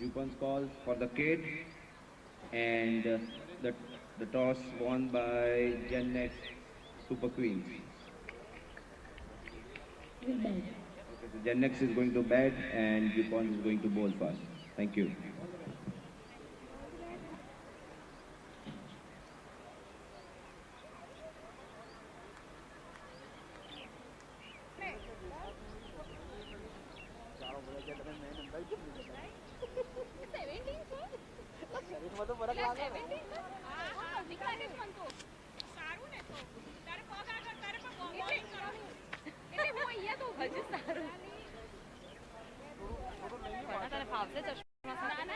Jupon's calls for the kid, and the the toss won by Gen X Super Queens. Okay, so Gen X is going to bat and Jupons is going to bowl first. Thank you.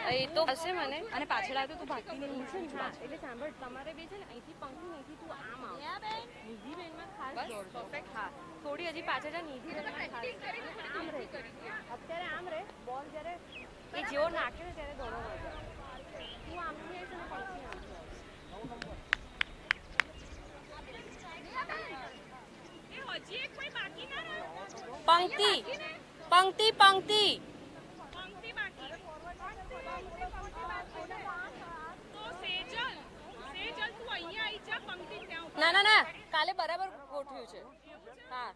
એ તો હશે મને અને પાછળ આવતો તું ભાગતી નહીં છે ને હા એટલે સાંભળ તમારે બે છે ને અહીંથી પંખી અહીંથી તું આમ આવ નિધિ બેનમાં ખાસ દોડ પરફેક્ટ હા થોડી હજી પાછળ જા નિધિ બેનમાં ખાસ આમ રહે અત્યારે આમ રહે બોલ જ્યારે એ જેવો નાખે ને ત્યારે દોડો હોય તું આમથી આવીશ અને પંખી આમથી પંક્તિ પંક્તિ પંક્તિ ના ના ના કાલે બરાબર ગોઠવ્યું છે હા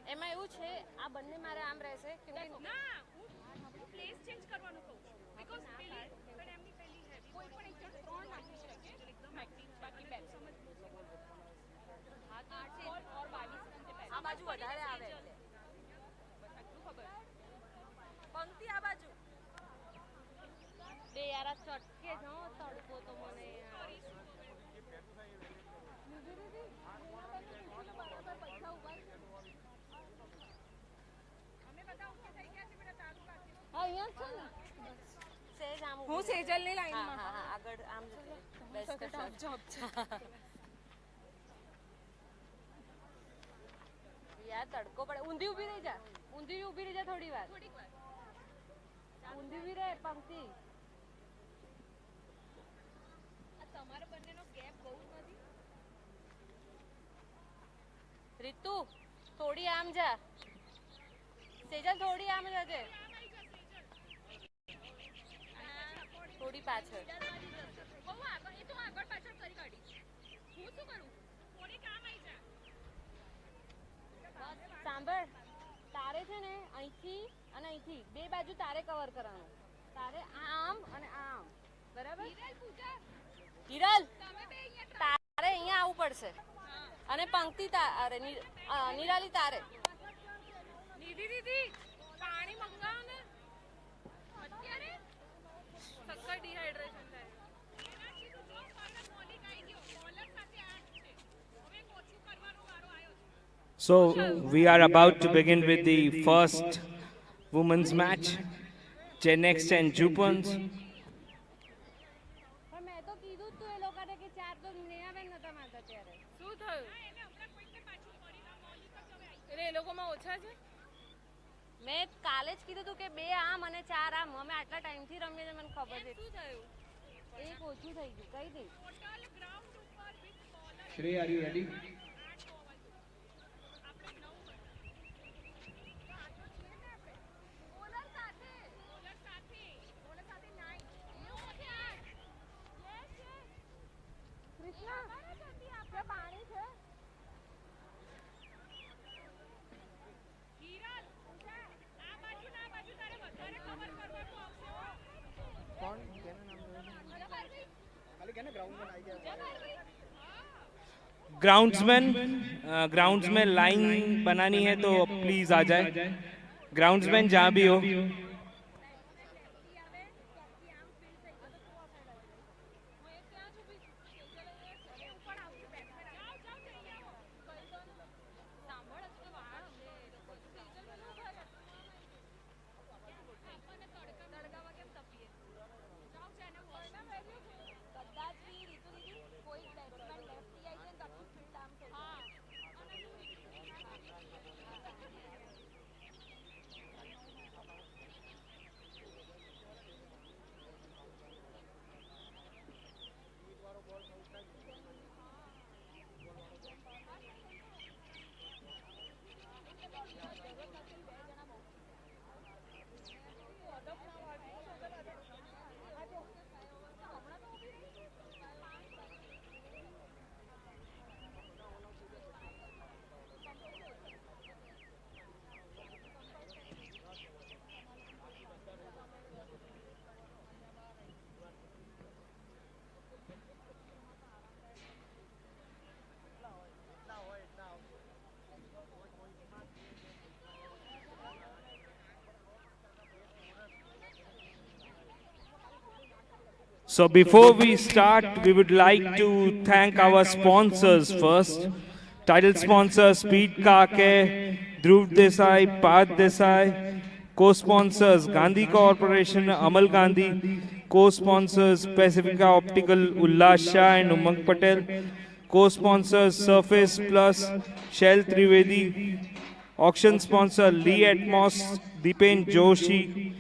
એમાં એવું છે આ બંને મારે આમ રહેશે કે ના હું પ્લેસ ચેન્જ કરવાનું કહું છું બીકોઝ પેલી પણ એમની પેલી છે કોઈ પણ એક જણ ત્રણ નાખી શકે એકદમ એક્ટિવ બાકી બે સમજ હા તો 8 और 22 रन से पहले આ બાજુ વધારે આવે એટલે બસ આટલું ખબર પંક્તિ આ બાજુ બે યાર ચટકે જાઓ તડકો તો મને હું સેજલ ની લાઈનમાં હા હા આગળ આમ બેસ્ટ જોબ છે યાર તડકો પડે ઊંધી ઊભી રહી જા થોડી વાર ઊંધી ઊભી રહે પંક્તિ તમારે બંનેનો ગેપ બહુ નથી રીતુ થોડી આમ જા સેજલ થોડી આમ જજે થોડી પાછળ બહુ આગળ એ તો આગળ પાછળ કરી કાઢી હું શું કરું થોડી કામ આવી જા સાંભળ તારે છે ને અહીંથી અને અહીંથી બે બાજુ તારે કવર કરવાનું તારે આમ અને આમ બરાબર હિરલ તારે અહીંયા આવવું પડશે અને પંક્તિ અરે નિરાલી તારે નિધિ દીદી પાણી મંગાવો ને અત્યારે સક્કર ડિહાઇડ્રેશન થાય So we are about to begin with the first women's match, Gen X and Jupons. મેં તો કીધું તું એ લોકોને કે ચાર તો નેહાબેન નતા માનતા ત્યારે શું થયું એટલે એ લોકોમાં ઓછા છે મેં કાલે જ કીધું તું કે બે આમ અને ચાર આમ અમે આટલા ટાઈમથી રમીએ છીએ મને ખબર છે શું થયું એક ઓછું થઈ ગયું કઈ દે Shrey, are you ready? Grounds में लाइन बनानी है तो प्लीज आ जाए ग्राउंड्समैन जहाँ भी हो So before we start, we would like to thank our sponsors first. Title sponsors Speed Car Care, Dhruv Desai, Parth Desai. Co-sponsors Gandhi Corporation, Amal Gandhi. Co-sponsors Pacifica Optical, Ullas Shah and Umang Patel. Co-sponsors Surface Plus, Shell Trivedi. Auction sponsor Lee Atmos, Dipen Joshi.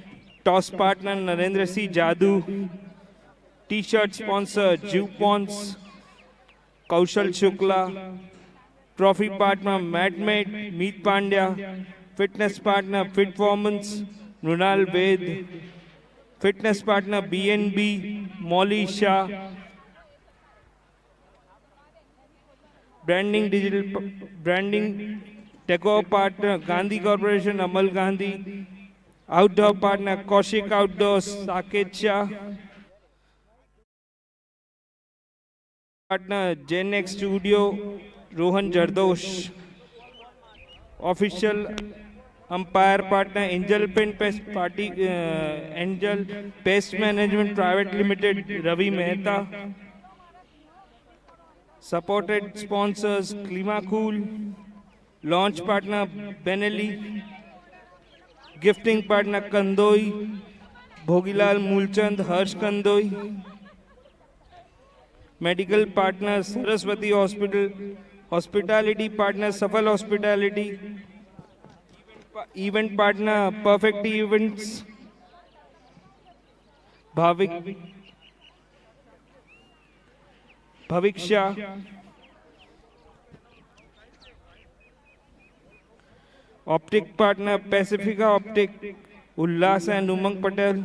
Toss partner Narendra C. Jadoo. T-shirt sponsor Jupons, Kaushal Shukla. Trophy partner Madmate, Meet Pandya. Fitness partner Fitformance, Nunal Ved. Fitness partner BNB, Molly Shah. Branding Decor partner Gandhi Corporation, Amal Gandhi. Outdoor partner Kaushik Outdoors, Saket Shah. Partner Gen X Studio, Rohan Jardosh. Official umpire partner Angel Pest Management Private Limited, Ravi Mehta. Supported sponsors Klimacool. Launch partner Benelli. Gifting partner Kandoi. Bhogilal Mulchand, Harsh Kandoi. Medical partner Saraswati Hospital. Hospitality partner Safal Hospitality. Event partner Perfect Events. Bhavik Shah. Optic partner Pacifica Optic, Ullas and Umang Patel.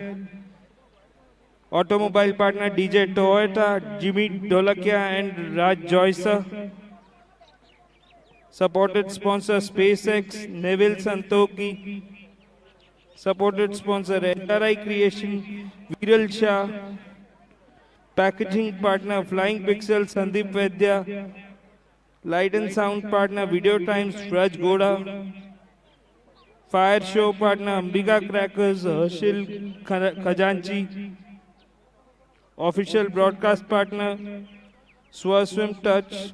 Automobile partner DJ Toyota, Jimmy Dolakia and Raj Joycer. Supported sponsor SpaceX, Neville Santoki. Supported sponsor SRI Creation, Viral Shah. Packaging partner Flying Pixel, Sandeep Vedya. Light and sound partner Video Times, Raj Goda. Fire show partner Ambika Crackers, Harshil Khajanchi. Official broadcast partner Swaswim Touch,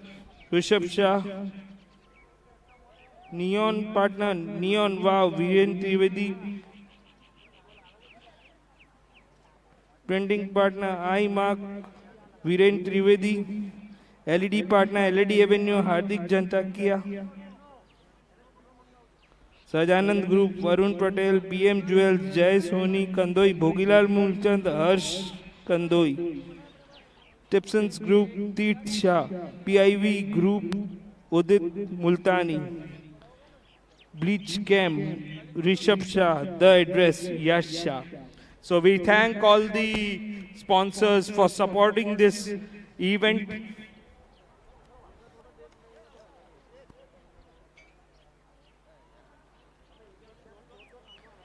Rishabh Shah. Neon partner Neon Wow, Viren Trivedi. Printing partner iMark, Viren Trivedi. LED partner LED Avenue, Hardik Jantakia. Sajanand Group, Varun Patel, PM Jewels, Jai Soni, Kandoi, Bhogilal Mulchand, Harsh Kandoi. Tipsons Group, Teet Shah. PIV Group, Udit Multani. Bleach Cam, Rishabh Shah. The address, Yash Shah. So we thank all the sponsors for supporting this event.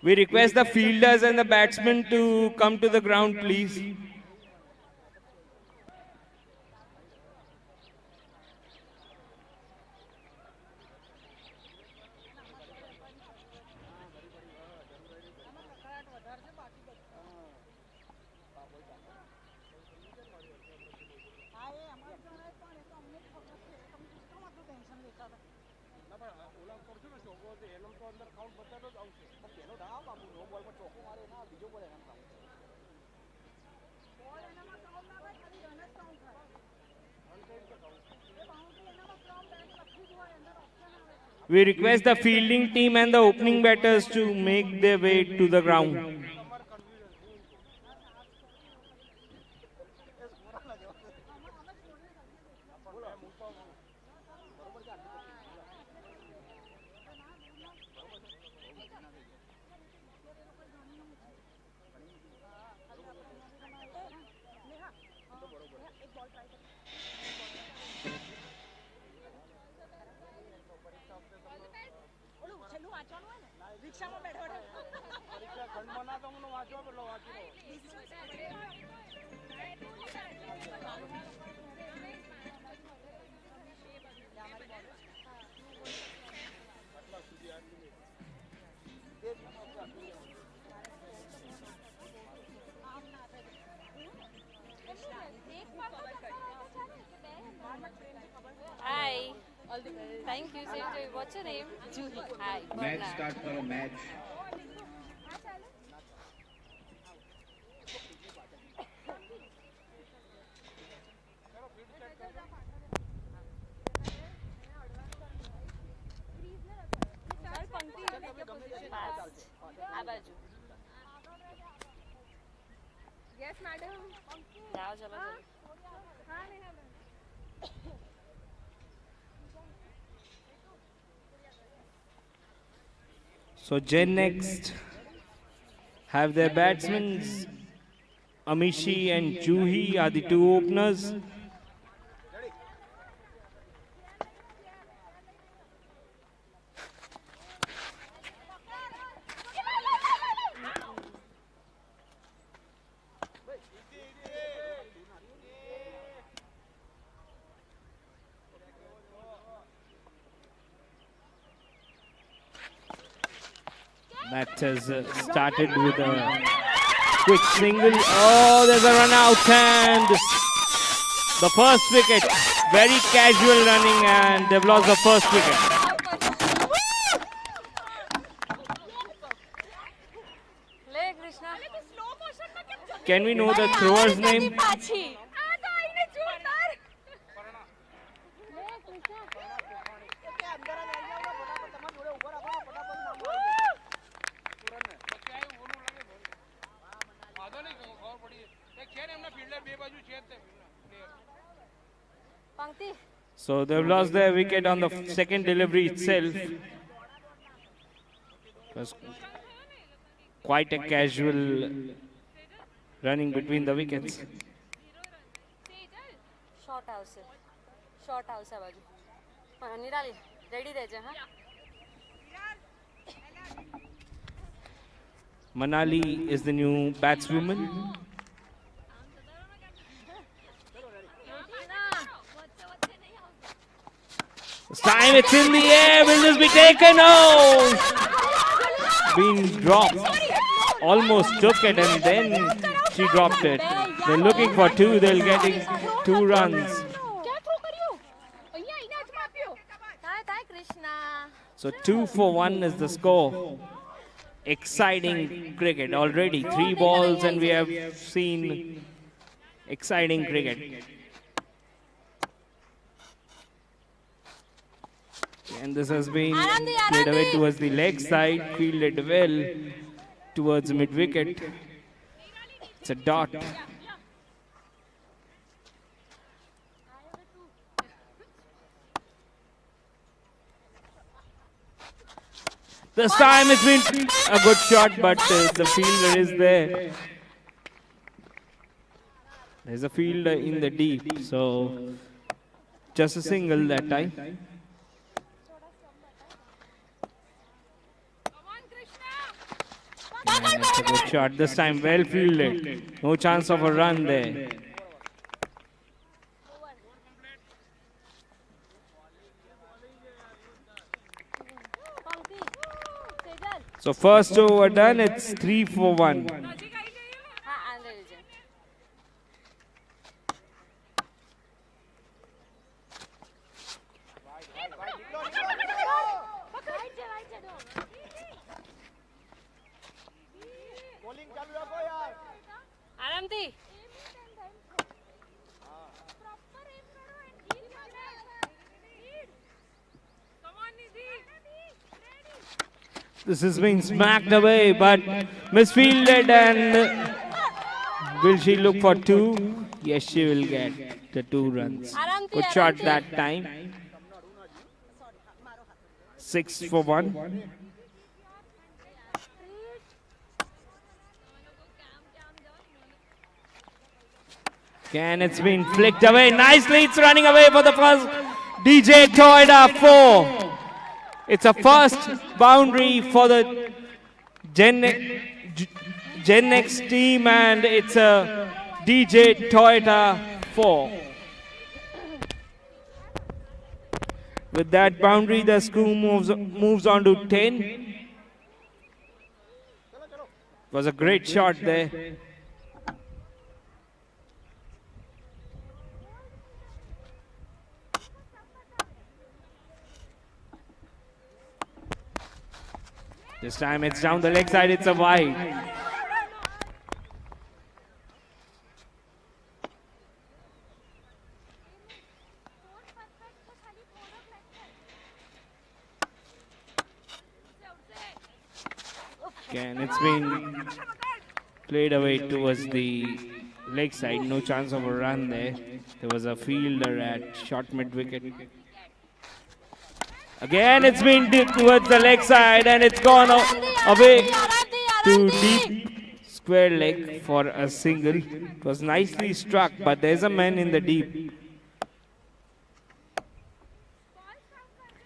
We request the fielders and the batsmen to come to the ground, please. We request the fielding team and the opening batters to make their way to the ground. Thank you. Same to you. What's your name? Juhi. Hi. Match Varna. start करो match. Fast. આ બાજુ. Yes, madam. જાઓ ચલો ચલો. So Gen next have their batsmen Amishi and Juhi are the two openers. That has started with a quick single. Oh, there's a run out and the first wicket. Very casual running and they've lost the first wicket. લે Krishna. Can we know the thrower's name? પાછી. પંક્તિ. So they've lost their wicket on the second delivery itself. It was quite a casual running between the wickets. Short આવશે. Short આવશે આ બાજુ. Nirali ready રહેજે હા. Manali is the new batswoman. This time it's in the air. Will this be taken? Oh! Been dropped. Almost took it and then she dropped it. They're looking for two. They're getting 2 runs. ક્યાં throw કર્યું? અહીંયા આઈને જ માપ્યો. થાય થાય Krishna. So 2 for 1 is the score. Exciting cricket already. 3 balls and we have seen exciting cricket. And this has been played away towards the leg side, fielded well towards mid wicket. It's a dot. This time it's been a good shot, but the fielder is there. There's a fielder in the deep, so just a single that time. And it's a good shot. This time well fielded. No chance of a run there. પંક્તિ. Sejal. So first over done, it's 3 for 1. હા આંધે રહેજે. આરામથી. This has been smacked away, but misfielded, and will she look for 2? Yes, she will get the 2 runs. Good shot that time. 6 for 1. Again, it's been flicked away. Nicely, it's running away for the first. DJ Toyota 4. It's a first boundary for the Gen X team, and it's a DJ Toyota 4. With that boundary, the score moves on to 10. It was a great shot there. This time it's down the leg side, it's a wide. Again, it's been played away towards the leg side. No chance of a run there. There was a fielder at short mid wicket. Again, it's been towards the leg side and it's gone away to deep square leg for a single. It was nicely struck, but there's a man in the deep.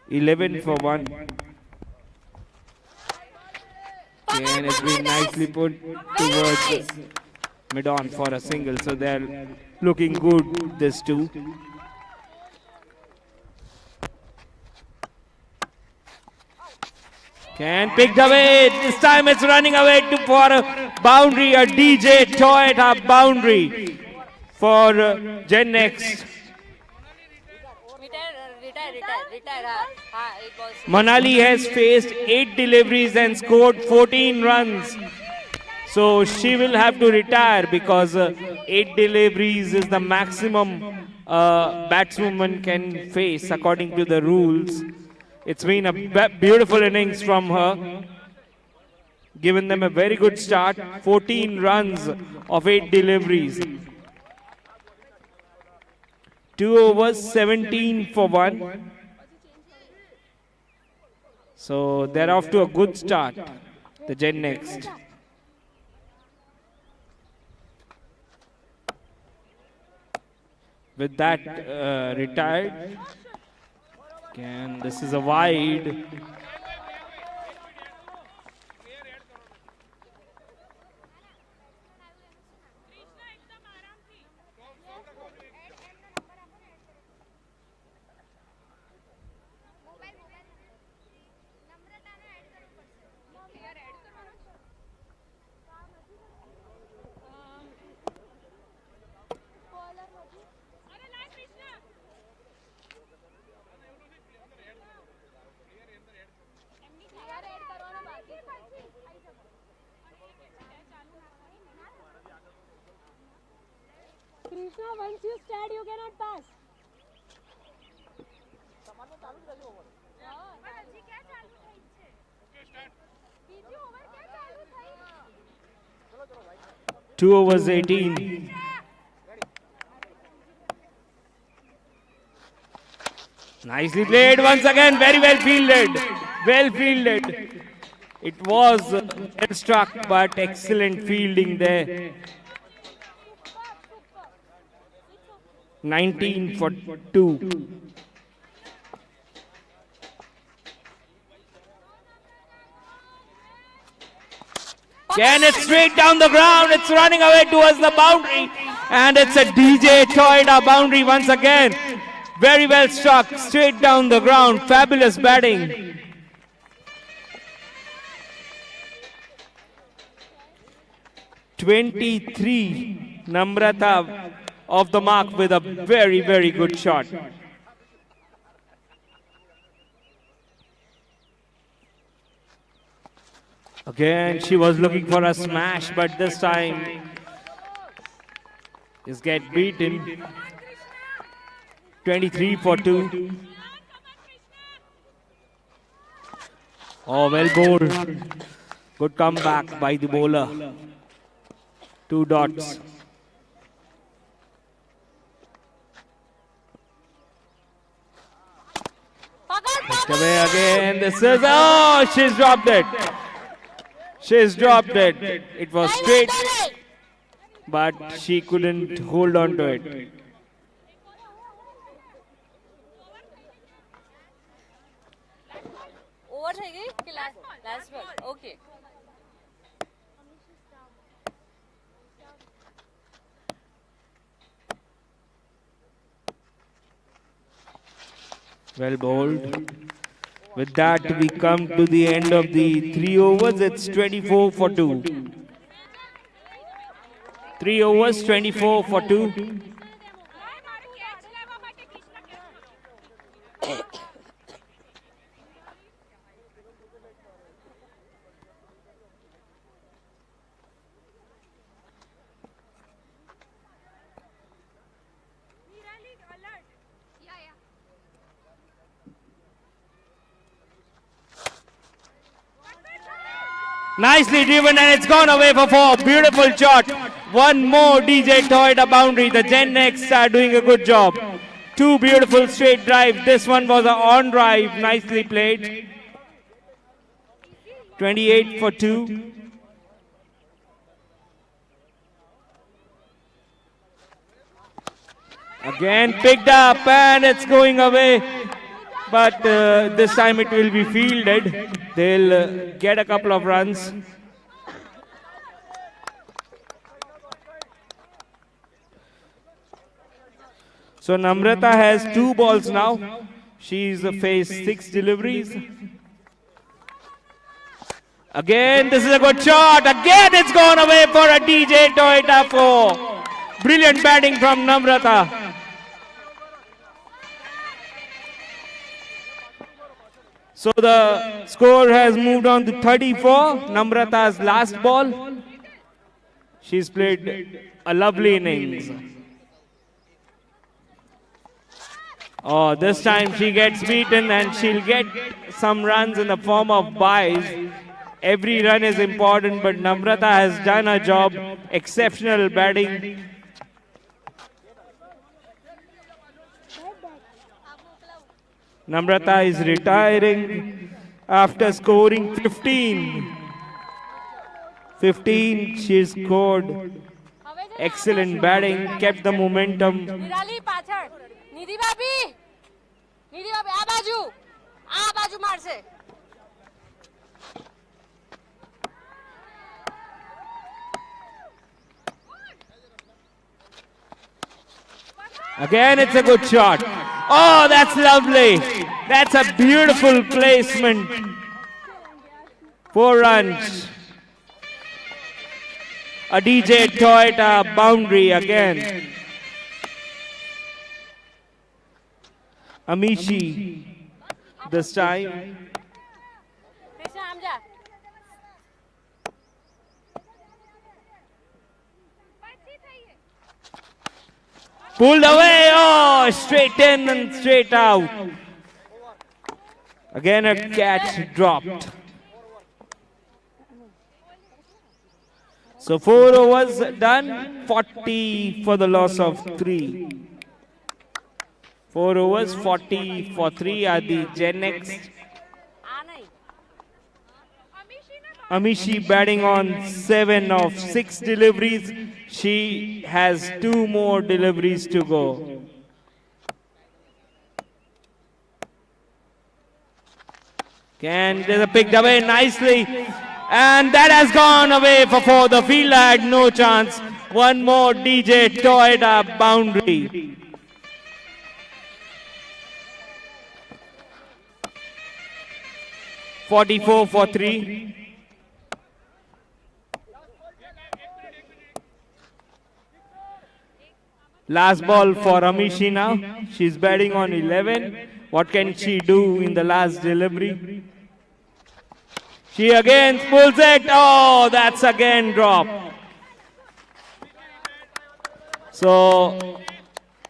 11 for 1. And it's been nicely put towards mid-on for a single. So they're looking good, this two. Can picked away. This time it's running away for a boundary, a DJ Toyota boundary for Gen Next. Retire. It was. Manali has faced 8 deliveries and scored 14 runs. So she will have to retire because 8 deliveries is the maximum batswoman can face according to the rules. It's been a beautiful innings from her. Given them a very good start. 14 runs of 8 deliveries. 2 overs, 17 for 1. So they're off to a good start, the Gen Next. With that retired. Again, this is a wide. Krishna, once you start, you cannot pass. Two overs 18. Nicely played once again. Very well fielded. Well fielded. It was well struck, but excellent fielding there. 19 for 2. Again, it's straight down the ground. It's running away towards the boundary. And it's a DJ Toyota boundary once again. Very well struck. Straight down the ground. Fabulous batting. (23) Namrata off the mark with a very, very good shot. Again, she was looking for a smash, but this time is get beaten. 23 for 2. Oh, well bowled. Good comeback by the bowler. 2 dots. Picked away again. This is, oh, she's dropped it. She's dropped it. It was straight, but she couldn't hold on to it. Over થઈ ગઈ કે last ball? Okay. Well bowled. With that, we come to the end of the 3 overs. It's 24 for 2. 3 overs, 24 for 2. Nicely driven and it's gone away for 4. Beautiful shot. One more DJ Toyota boundary. The Gen X are doing a good job. 2 beautiful straight drive. This one was an on drive. Nicely played. 28 for 2. Again picked up and it's going away. But this time it will be fielded. They'll get a couple of runs. So Namrata has 2 balls now. She's faced 6 deliveries. Again, this is a good shot. Again, it's gone away for a DJ Toyota 4. Brilliant batting from Namrata. So the score has moved on to 34. Namrata's last ball. She's played a lovely innings. Oh, this time she gets beaten and she'll get some runs in the form of byes. Every run is important, but Namrata has done her job. Exceptional batting. Namrata is retiring after scoring 15. 15, she scored. Excellent batting, kept the momentum. Nirali પાછળ નિધિ ભાભી આ બાજુ મારશે. Again, it's a good shot. Oh, that's lovely. That's a beautiful placement. 4 runs. A DJ Toyota boundary again. Amishi this time. Krishna આમ જા. Pulled away. Oh, straight in and straight out. Again, a catch dropped. So 4 overs done. 40 for the loss of 3. 4 overs, 40 for 3 are the Gen X. આ નહીં. Amishi batting on 7 of 6 deliveries. She has 2 more deliveries to go. Again, there's a picked away nicely. And that has gone away for 4. The fielder had no chance. One more DJ Toyota boundary. $44 for 3. Last ball for Amishi now. She's batting on 11. What can she do in the last delivery? She again pulls it. Oh, that's again dropped. So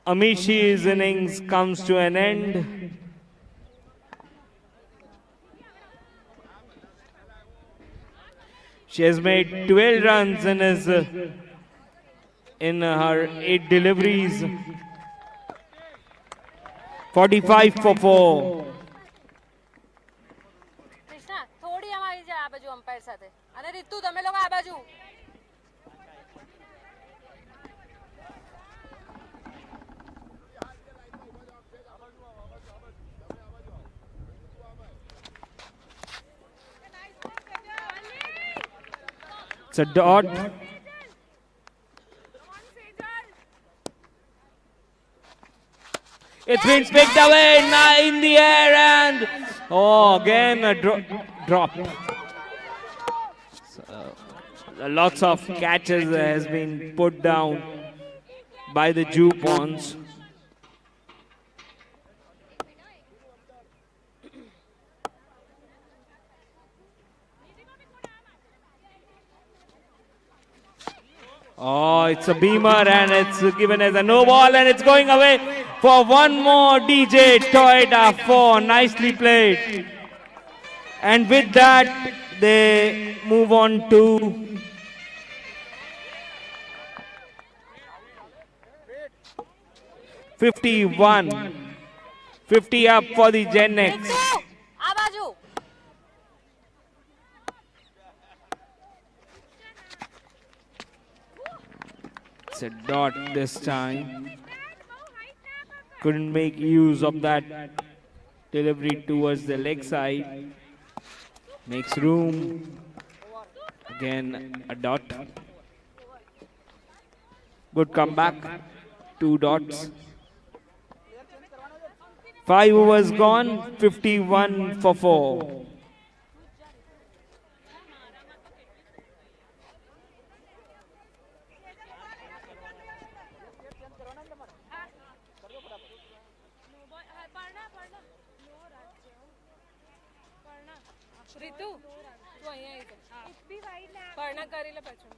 Amishi's innings comes to an end. She has made 12 runs and is in her 8 deliveries. 45 for 4. Krishna થોડી આમ આવી જા આ બાજુ umpire સાથે. અને રીતુ તમે લોકો આ બાજુ. It's a dot. It's been picked away in the air and again a drop. So, lots of catches has been put down by the Jew Pawns. Oh, it's a beamer and it's given as a no ball and it's going away for one more DJ Toyota 4. Nicely played. And with that, they move on to #51. 50 up for the Gen X. આ બાજુ It's a dot this time. Couldn't make use of that delivery towards the leg side. Makes room. Again, a dot. Good comeback. 2 dots. 5 overs gone. 51 for 4. રીતુ તું અહીંયા આવી જા પર્ણા કરી લે પછી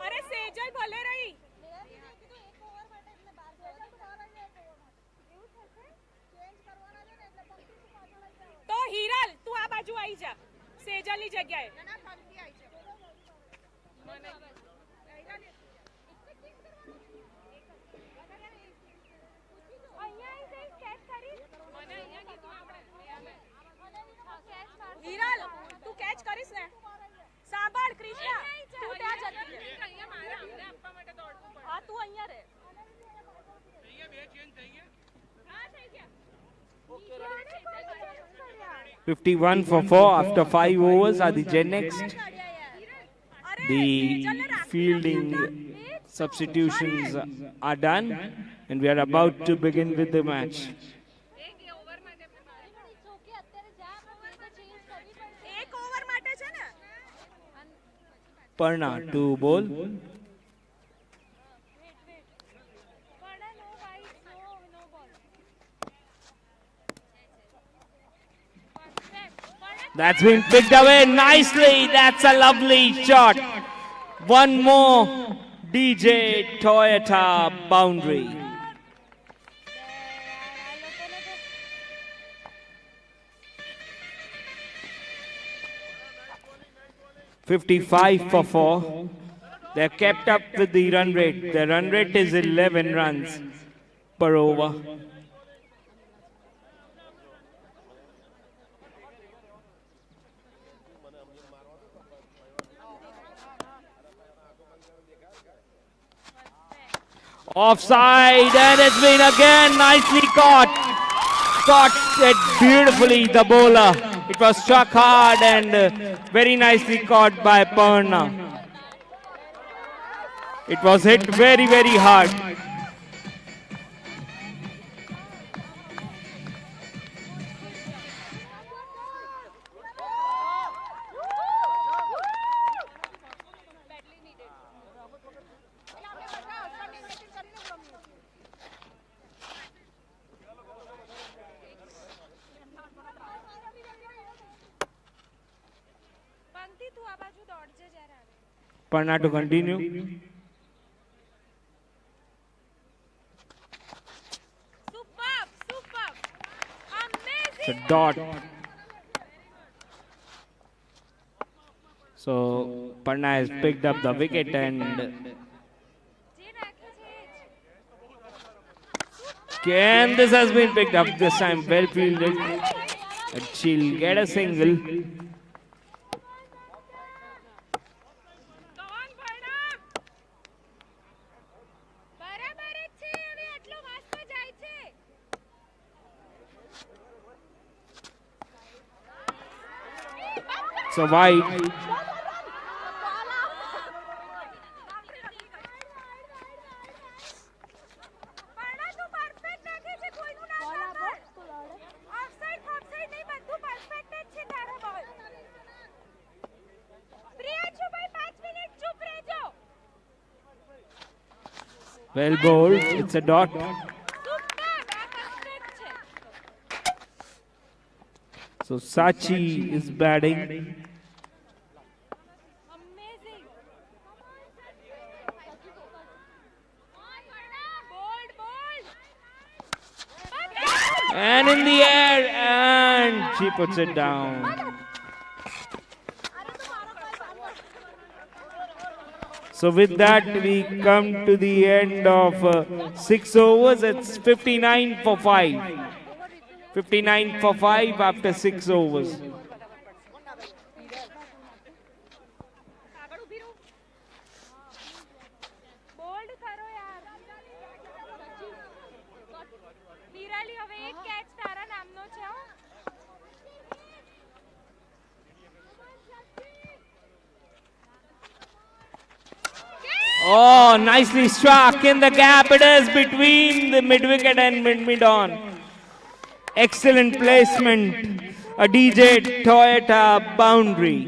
અરે સેજલ ભલે રહી તો હિરલ તું આ બાજુ આવી જા સેજલની જગ્યાએ હિરલ તું કેચ કરીશ ને સાંભળ કૃષ્ણા તું ત્યાં જતી હા તું અહીંયા રહે 51 for 4 after 5 overs are the Gen Next. The fielding substitutions are done and we are about to begin with the match. એક ઓવર માટે છે ને Parna to bowl. That's been picked away nicely. That's a lovely shot. One more DJ Toyota boundary. .55 for 4. They're kept up with the run rate. The run rate is 11 runs per over. Offside, and it's been again nicely caught. Caught it beautifully, the bowler. It was struck hard and very nicely caught by Parna. It was hit very, very hard. Parna to continue. Superb. Amazing. It's a dot. So Parna has picked up the wicket and again this has been picked up this time. Well fielded. And she'll get a single. So wide. Well bowled. It's a dot. So Sachi is batting. Amazing. Bold, bold. And in the air, and she puts it down. So with that, we come to the end of 6 overs. It's 59 for 5. 59 for 5 after 6 overs. આગળ ઊભી રહો. Bold કરો યાર. નિરાલી હવે એક catch તારા નામનો છે હો. Oh, nicely struck in the gap. It is between the mid-wicket and mid-on. Excellent placement. A DJ Toyota boundary.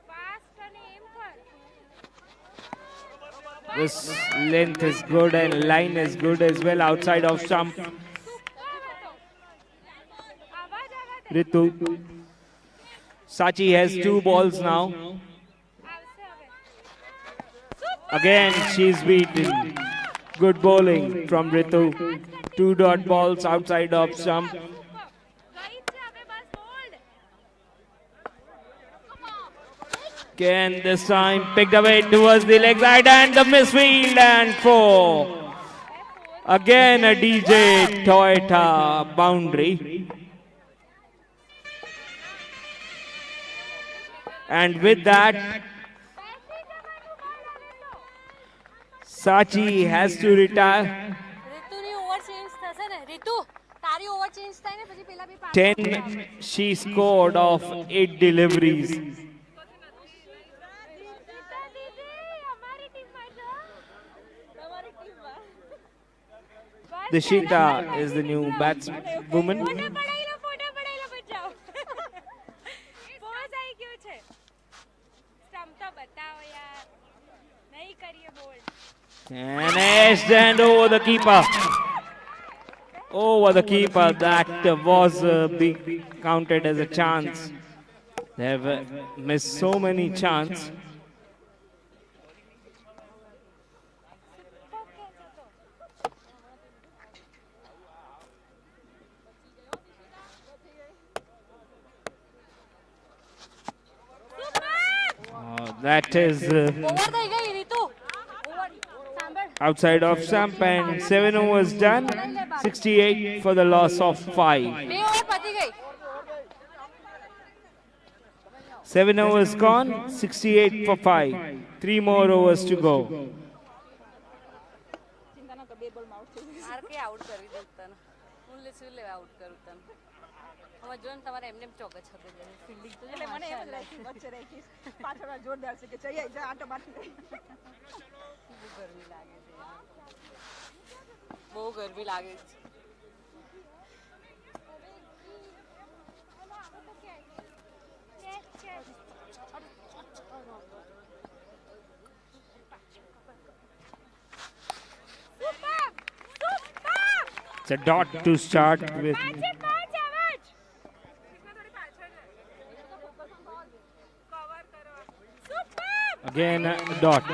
Fast અને એમ કર. This length is good and line is good as well outside of stump. આવાજ આવા દે. Ritu. Sachi has 2 balls now. આવશે હવે. Again, she's beaten. Good bowling from Ritu. 2 dot balls outside of stump. ગઈ છે હવે બસ bold. Again, this time picked away towards the leg side and the misfield and 4. Again, a DJ Toyota boundary. And with that, Sachi has to retire. ऋतुની over change થશે ને ऋतु તારી over change થાય ને પછી પેલા બી 10 she scored of 8 deliveries. દીદી અમારી ટીમમાં છો. તમારી ટીમમાં. Dishita is the new batswoman. ફોટા પડાઈ લો બચાવ. પોઝ આવી ગયો છે. સ્ટમ્પ તો બતાવો યાર. નહીં કરીએ bold. And edged and over the keeper. Over the keeper. That was being counted as a chance. They have missed so many chances. That is over થઈ ગઈ ऋतु ઓવર સાંભળ outside of stump and 7 overs done. 68 for the loss of 5. બે over પતી ગઈ 7 overs gone, 68 for 5. 3 more overs to go. આરકે out કરી દઉં તને હું શું લેવા આઉટ કરું તને હવે જો ને તમારે એમને ચોક જ હતો ફિલ્ડિંગ તો એટલે મને એમ જ રાખી વચ્ચે રાખી પાછળ જોરદાર છે કે જઈ જા આટો મારી બહુ ગરમી લાગે છે બહુ ગરમી લાગે છે It's a dot to start with. પાંચ આવાજ થોડી પાછળ કવર કરો સુપર Again, a dot.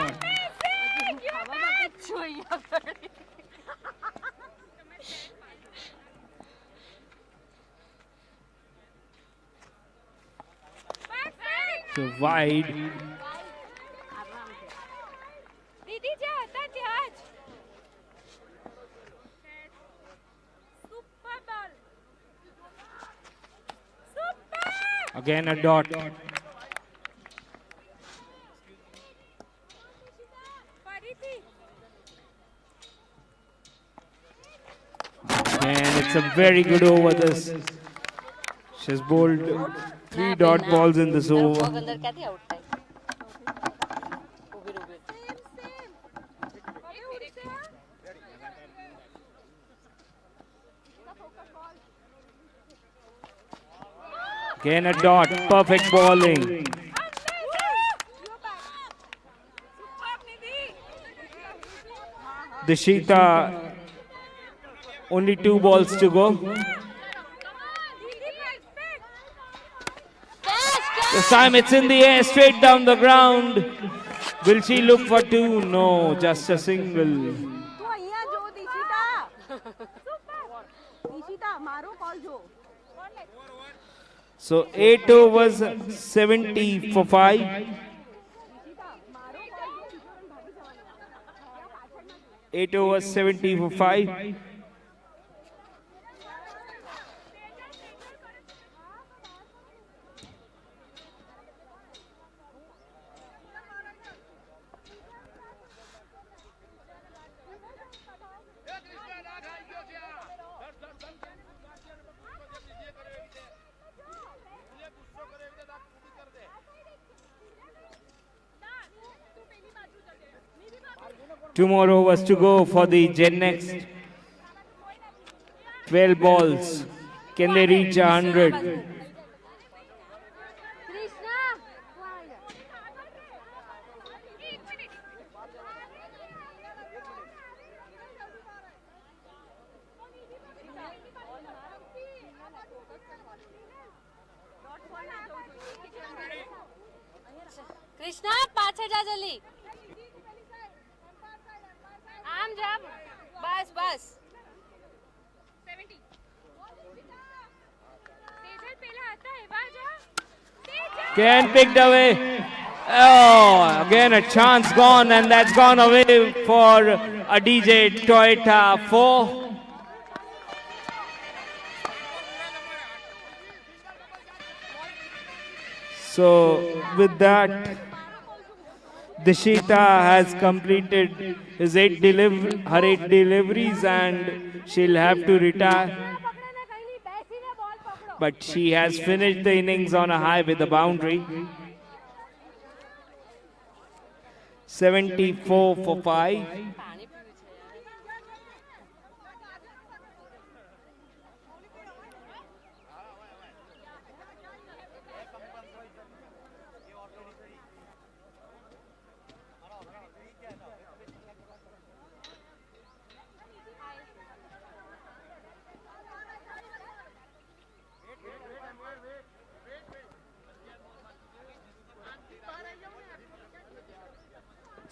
જોઈએ આગળ. So wide. દીદી જ્યાં હતા ત્યાં જ સુપર બોલ સુપર Again, a dot. ફરીથી And it's a very good over this. She's bowled 3 dot balls in this તારો over. પગ અંદર ક્યાંથી આઉટ થાય ઊભી રહો, ઊભી રહો. હવે ઉડશે Again a dot. Perfect bowling. Dishita, only 2 balls to go. This time it's in the air, straight down the ground. Will she look for 2? No, just a single. તું અહીંયા જો દિશિતા દિશિતા મારો કોલ જો So 8 overs, 70 for 5. મારો call જો 8 overs, 70 for 5. Two more overs to go for the Gen Next. 12 balls. Can they reach 100? Krishna Krishna પાછળ જા જલ્દી આમ જા બસ બસ Can picked away. Oh, again a chance gone, and that's gone away for a DJ Toyota 4. So with that, Dishita has completed her 8 deliveries, and she'll have to retire. But she has finished the innings on a high with a boundary. 74 for 5.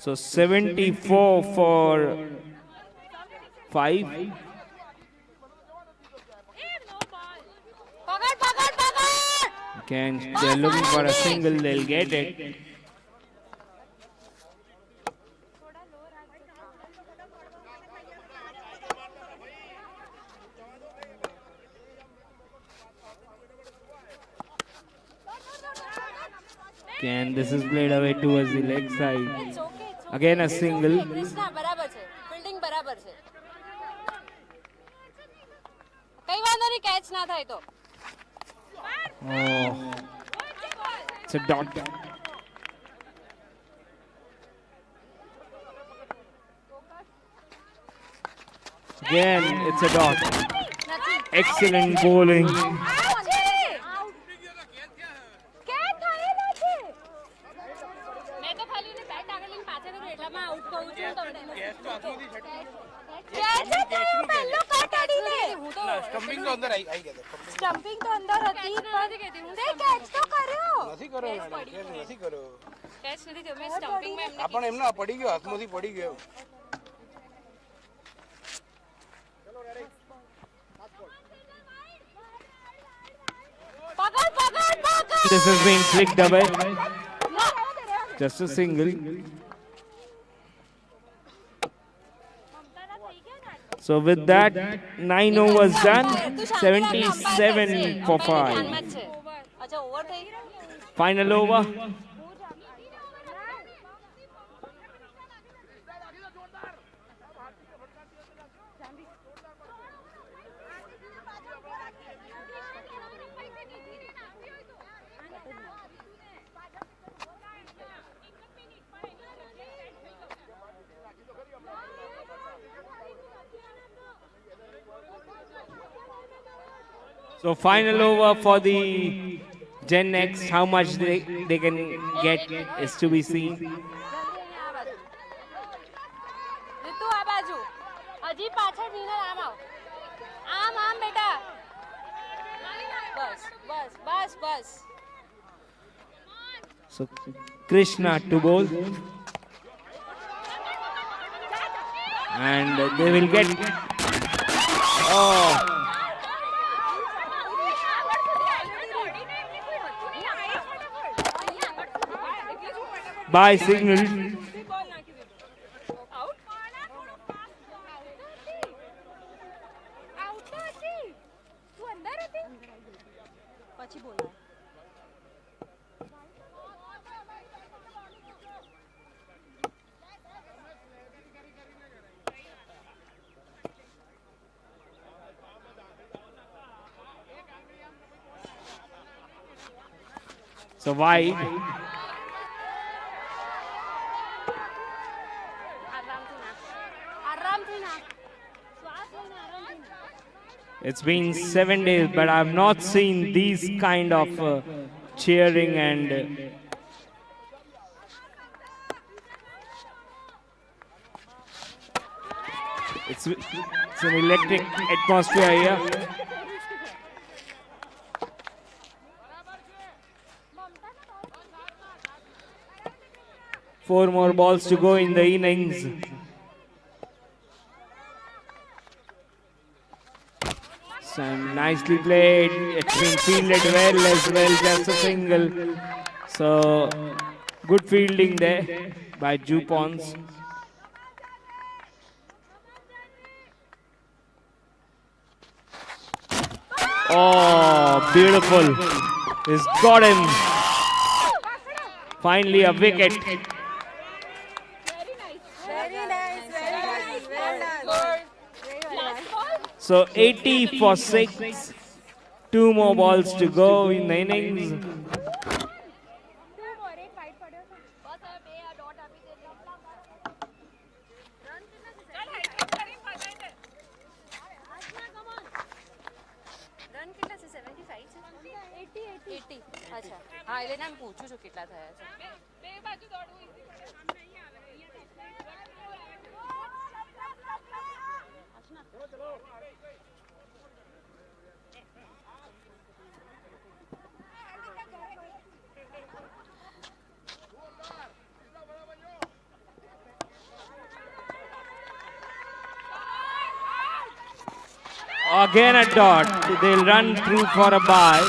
So 74 for 5. પકડ પકડ પકડ Again, they're looking for a single, they'll get it. Again, this is played away towards the leg side. It's okay, it's okay. Again, a single. Krishna બરાબર છે fielding બરાબર છે કઈ વાંધો નહીં કેચ ના થાય તો Oh, it's a dot. Again, it's a dot. નથી Excellent bowling. મેં તો ખાલી એને બેટ આગળ લઈને પાછળ કર્યું એટલામાં આઉટ કહું છું તમને હું તો સ્ટમ્પિંગ તો અંદર આવી ગયા સ્ટમ્પિંગ તો અંદર હતી નથી કહેતી હું તે કેચ તો કર્યો નથી કર્યો મેડમ કેસ નથી કર્યો કેચ નથી થયો મેં સ્ટમ્પિંગમાં એમને આ પણ એમને પડી ગયો હાથમાંથી પડી ગયો પકડ પકડ પકડ This has been flicked away. Just a single. So with that, 9 overs done. 77 for 5. અચ્છા ઓવર થઈ Final over. So final over for the Gen X, how much they can get is to be seen. રીતુ આ બાજુ હજી પાછળ winner આમ આવ આમ બેટા બસ બસ બસ બસ So Krishna to bowl. And they will get... Oh! By signal. પછી બોલો So wide. આરામથી ના શ્વાસ લઈને આરામથી ના It's been 7 days, but I've not seen these kind of cheering and it's an electric atmosphere here. Four more balls to go in the innings. And nicely played. It's been fielded well as well, just a single. So good fielding there by Jupons. Oh, beautiful. He's got him. Finally a wicket. Very nice well done So 80 for 6. 2 more balls to go in the innings. Run કેટલા છે 75 છે 80 અચ્છા હા એટલે ના હું પૂછું છું કેટલા થયા છે બે બાજુ દોડવું ઈઝી પડે સામે નહીં આવે Again a dot. They'll run through for a bye.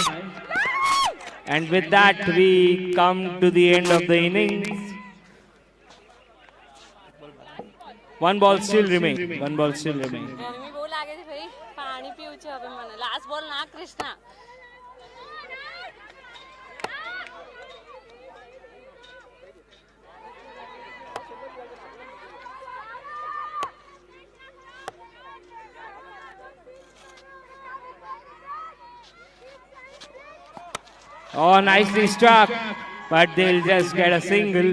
And with that, we come to the end of the innings. One ball still remains. One ball still remains. ગરમી બહુ લાગે છે ભાઈ પાણી પીવું છે હવે મને લાસ્ટ બોલ ના Krishna Oh, nicely struck. But they'll just get a single.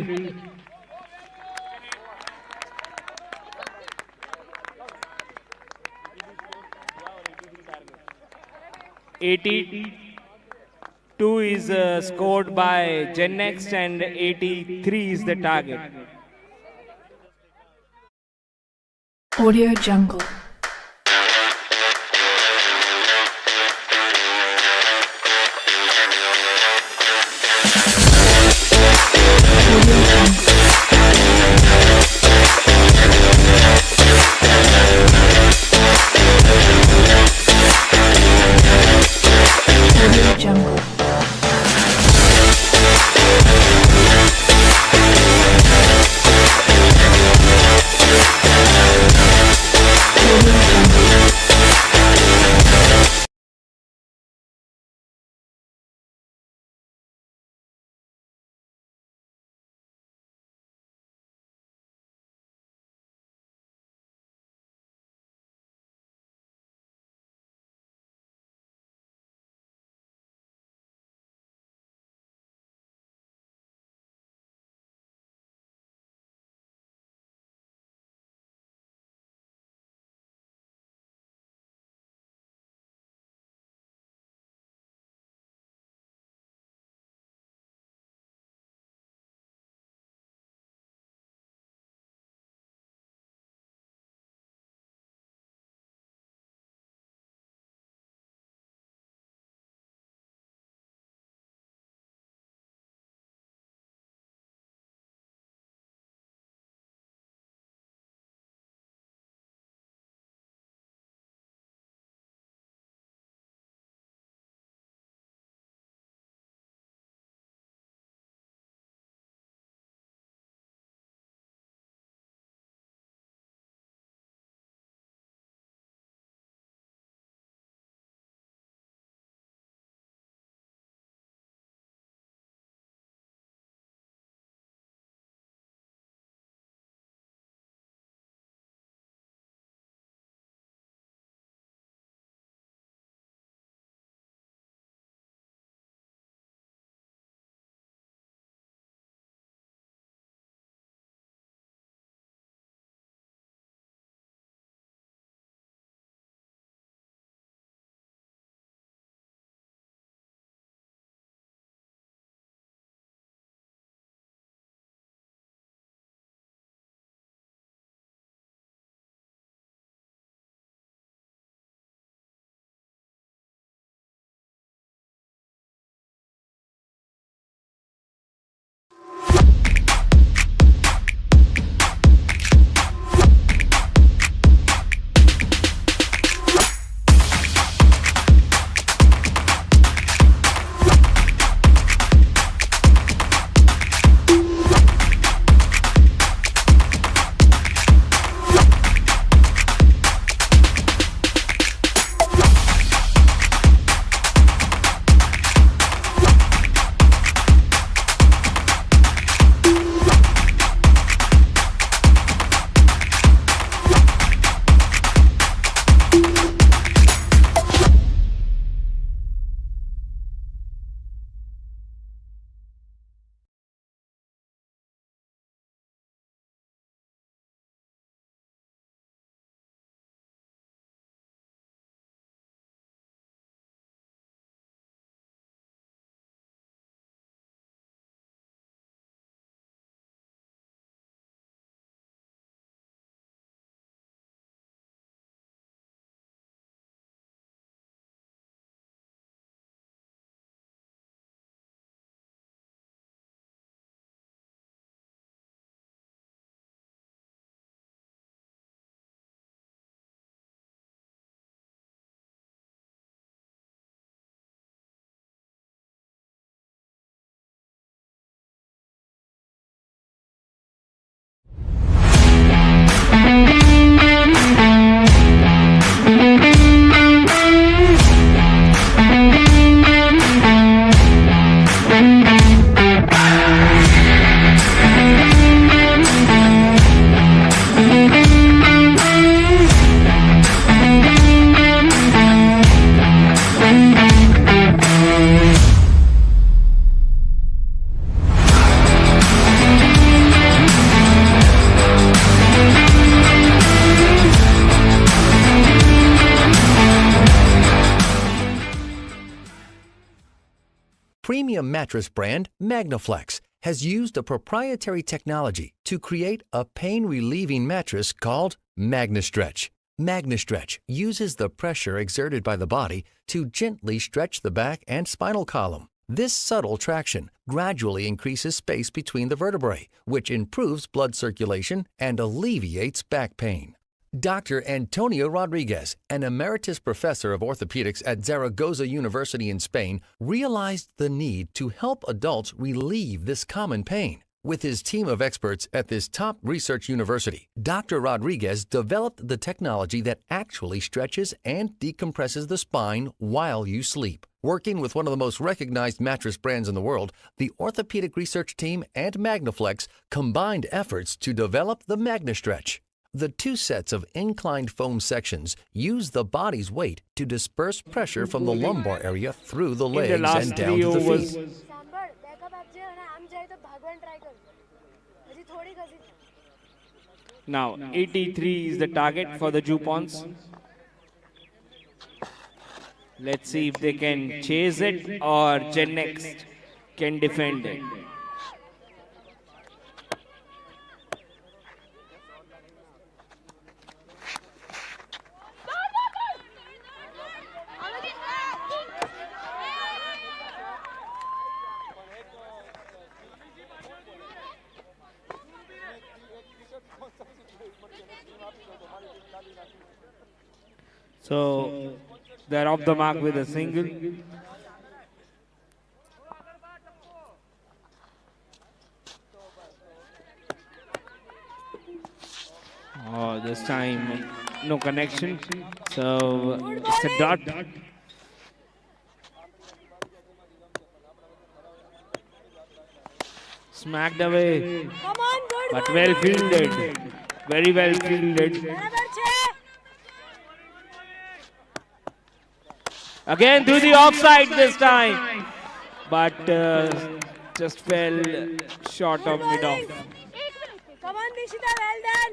$82 is scored by Gen Next and 83 is the target. Audio Jungle. Audio Jungle. Audio premium mattress brand Magnaflex has used a proprietary technology to create a pain-relieving mattress called MagnaStretch. MagnaStretch uses the pressure exerted by the body to gently stretch the back and spinal column. This subtle traction gradually increases space between the vertebrae, which improves blood circulation and alleviates back pain. Dr. Antonio Rodriguez, an emeritus professor of orthopedics at Zaragoza University in Spain, realized the need to help adults relieve this common pain. With his team of experts at this top research university, Dr. Rodriguez developed the technology that actually stretches and decompresses the spine while you sleep. Working with one of the most recognized mattress brands in the world, the orthopedic research team and Magnaflex combined efforts to develop the MagnaStretch. The two sets of inclined foam sections use the body's weight to disperse pressure from the lumbar area through the legs and down to the feet. Now 83 is the target for the Jupons. Let's see if they can chase it or Gen Next can defend it. So they're off the mark with a single. Oh, this time no connection. So it's a dot. Smacked away. Come on, good But one, well good. fielded. Very well fielded. બરાબર છે. Again through the offside this time. But just fell short of mid-off. Come on, Nishita, well done.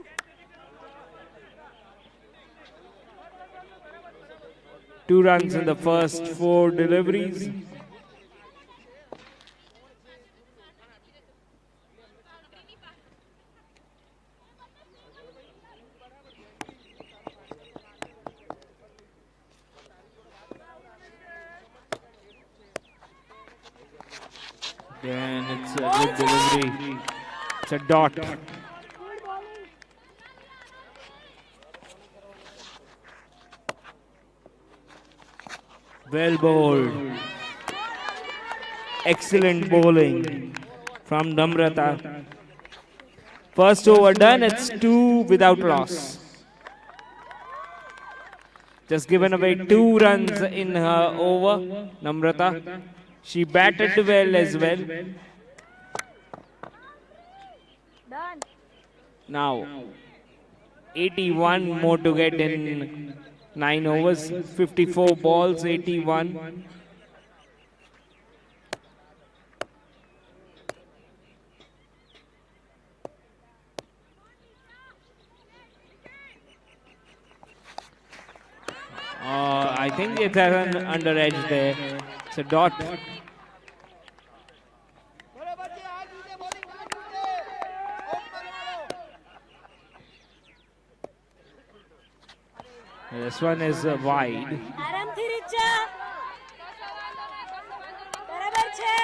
2 runs in the first 4 deliveries. Then it's a good delivery. It's a dot. Well bowled. Excellent bowling from Namrata. First over done, it's 2 without loss. Just given away 2 runs in her over, Namrata. She batted well as well. Done. Now, 81 more to get in 9 overs, 54 balls, 81. I think it's an under edge there. It's a dot. This one is wide. આરામથી રીચા. બરાબર છે.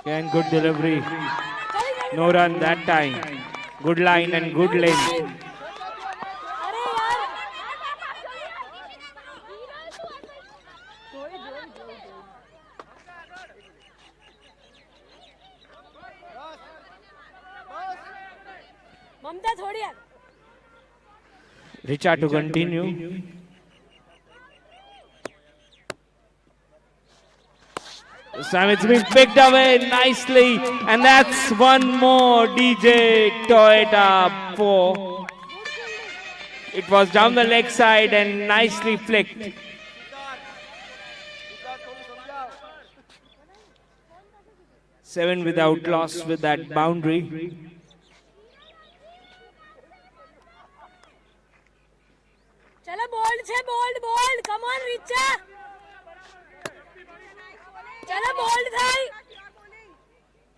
Again, good delivery. No run that time. Good line and good length. અરે યાર. મમતા થોડી યાર. Richa to continue. This time it's been picked away nicely, and that's one more DJ Toyota 4. It was down the leg side and nicely flicked. Seven without loss with that boundary. છે bowled bowled come on Richa ચલો bowled થાય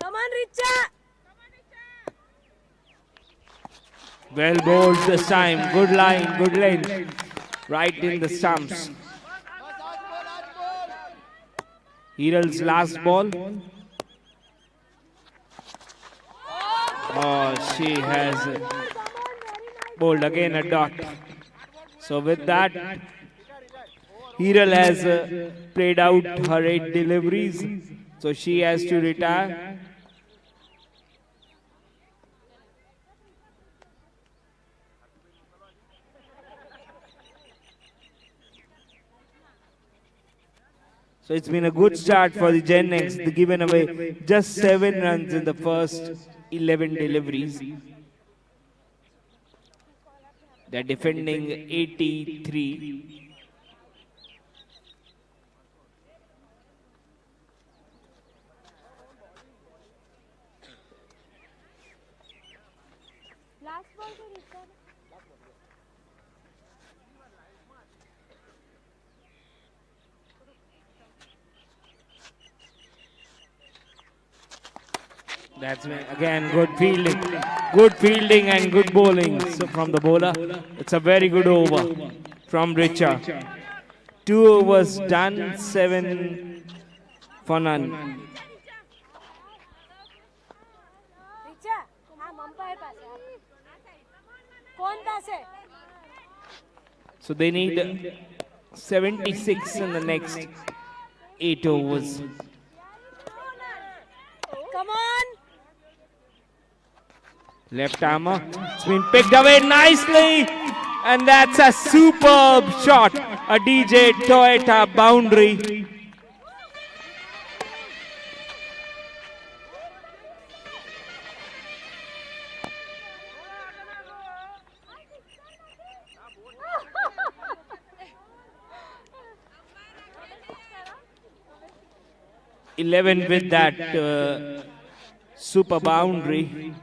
come on Richa Well bowled this time. Good line, good length. Right in the stumps. Hiral's last ball. Oh, she has bowled again a dot. So with that, Hiral has played out her 8 deliveries. So she has to retire. So it's been a good start for the Gen X. They've given away just 7 runs in the first 11 deliveries. They're defending 83. Last ball को Richa That's again good fielding and good bowling from the bowler. It's a very good over from Richa. 2 overs done, 7 for none. Richa આ umpire પાસે કોણ પાસે So they need 76 in the next 8 overs. Come on Left armour, it's been picked away nicely, and that's a superb shot. A DJ Toyota boundary. Eleven with that super boundary.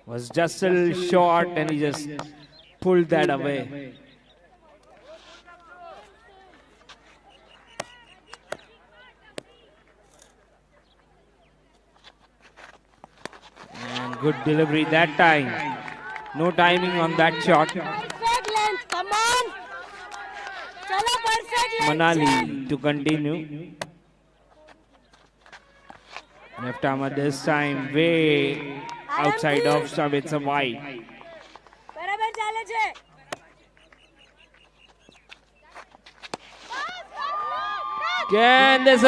Was just a little short and he just pulled that away. And good delivery that time. No timing on that shot. perfect length come on ચલો perfect length Manali to continue. Left arm at this time way outside off stump. It's a wide. બરાબર ચાલે છે Again, this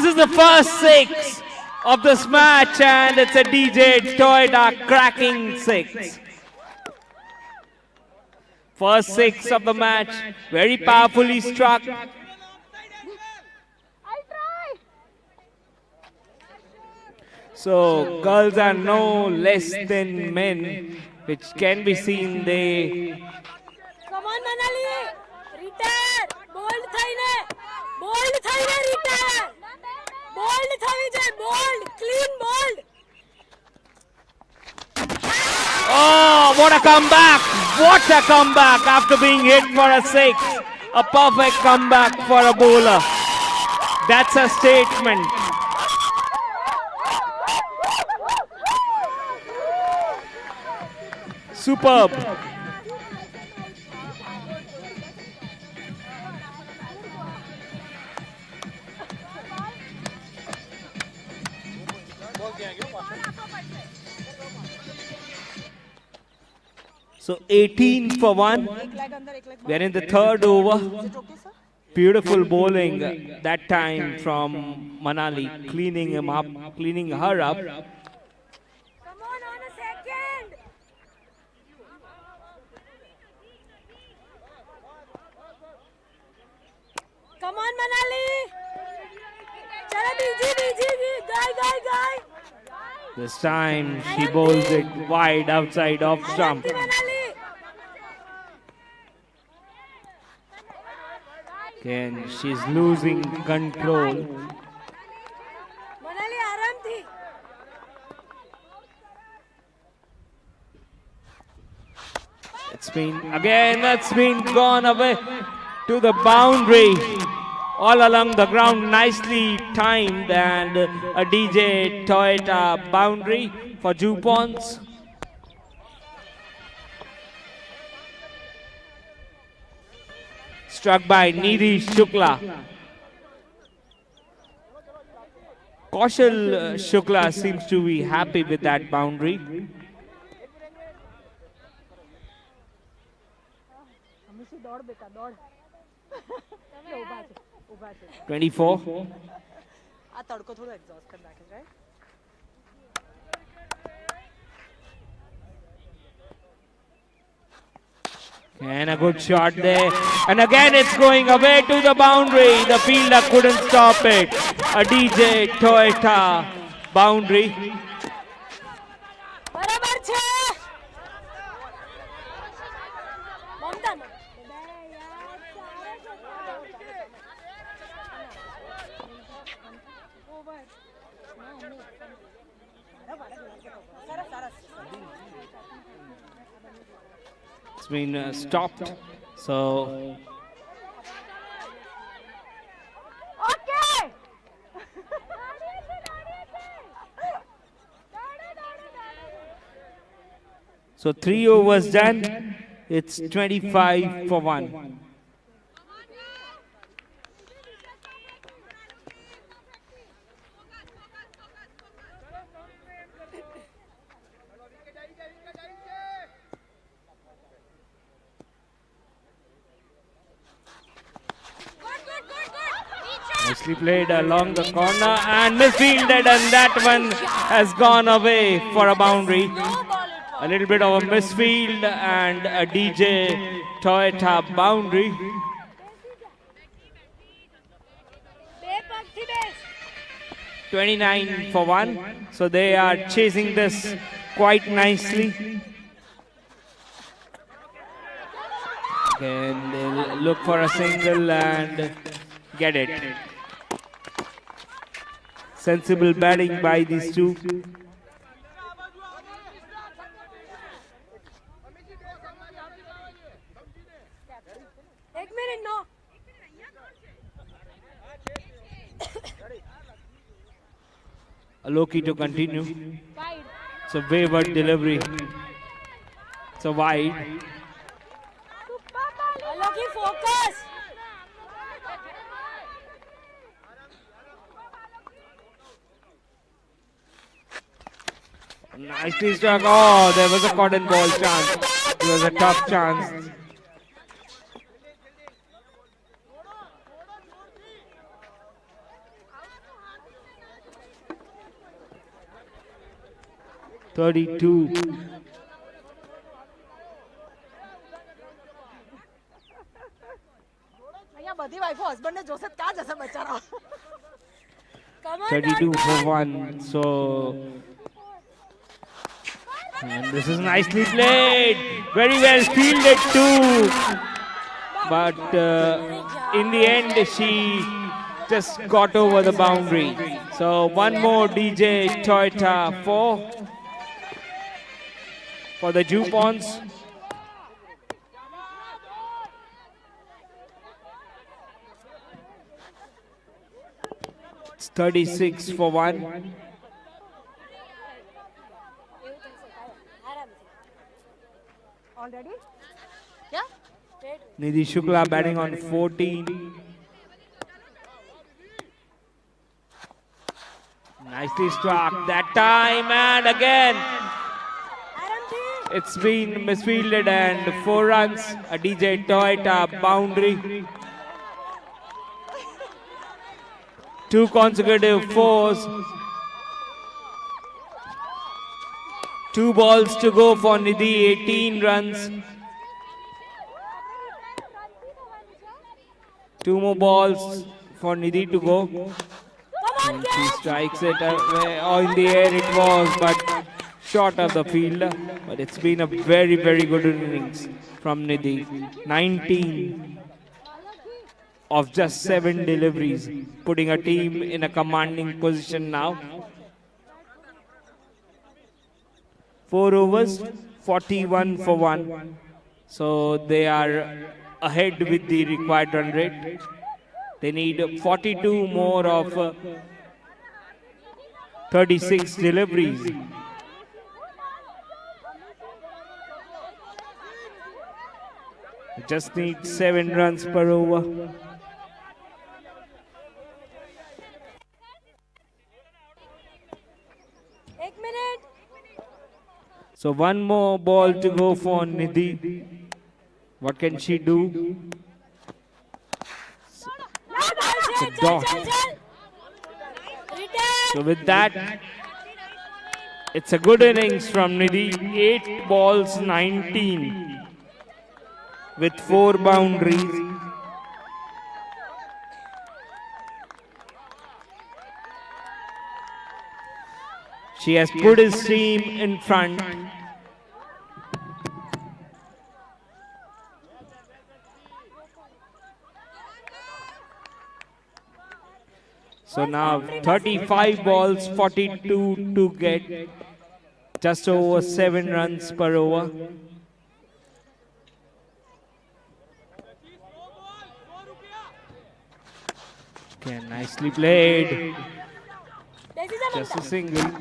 is the first 6 of this match, and it's a DJ Toyota cracking 6. First 6 of the match, very powerfully struck. So girls are no less than men, which can be seen. They come on Manali retire bowled થઈને retire bowled થવી છે bowled clean bowled oh, what a comeback! What a comeback after being hit for a 6. A perfect comeback for a bowler. That's a statement. Superb. So 18 for 1. We're in the third over. Beautiful bowling that time from Manali, cleaning her up. Come on a second. Come on Manali. Chala BG, guy. This time she bowls it wide outside off stump. Again, she's losing control. Manali આરામથી. It's been gone away to the boundary. All along the ground, nicely timed, and a DJ Toyota boundary for Jupons. Struck by Nidhi Shukla. Kaushal Shukla seems to be happy with that boundary. 24. આ તડકો થોડો exhaust કરી નાખે right And a good shot there. And again it's going away to the boundary. The fielder couldn't stop it. A DJ Toyota boundary. બરાબર છે મમતા It's been stopped. So okay So 3 overs done. It's 25 for 1. Nicely played along the corner and misfielded, and that one has gone away for a boundary. A little bit of a misfield and a DJ Toyota boundary. બે પગથી બેસ 29 for 1. So they are chasing this quite nicely. Again, they'll look for a single and get it. Sensible batting by these two. એક minute નો Loki to continue. It's a wayward delivery. It's a wide. અલોકી focus Nicely struck. Oh, there was a cotton ball chance. It was a tough chance. "32." અહીંયા બધી વાઈફો હસબન્ડને જોશે ક્યાં જશે બચારા come on 32 for 1. So, and this is nicely played. Very well fielded too. But in the end, she just got over the boundary. So one more DJ Toyota for the Jupons. It's 36 for 1. Already yeah Nidhi Shukla batting on 14. Nicely struck that time, and again it's been misfielded and 4 runs. A DJ Toyota boundary. 2 consecutive 4s. 2 balls to go for Nidhi, 18 runs. 2 more balls for Nidhi to go. And she strikes it away. Oh, in the air it was, but short of the fielder. But it's been a very, very good innings from Nidhi. 19 of just 7 deliveries, putting a team in a commanding position now. 4 overs, 41 for 1. So they are ahead with the required run rate. They need 42 more of 36 deliveries. Just need 7 runs per over. So one more ball to go for Nidhi. What can she do? The dot. So with that, it's a good innings from Nidhi. 8 balls, 19 with 4 boundaries. She has put his team in front. So now 35 balls, 42 to get, just over 7 runs per over. Okay, nicely played. Just a single.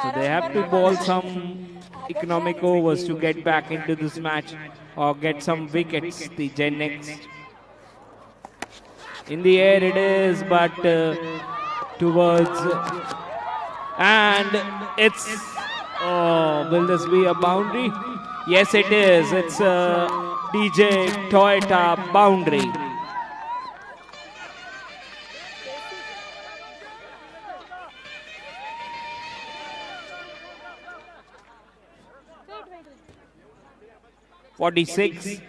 So they have to bowl some economic overs to get back into this match or get some wickets, the Gen Next. In the air it is, but towards, and it's, oh, will this be a boundary? Yes, it is. It's a DJ Toyota boundary. .46.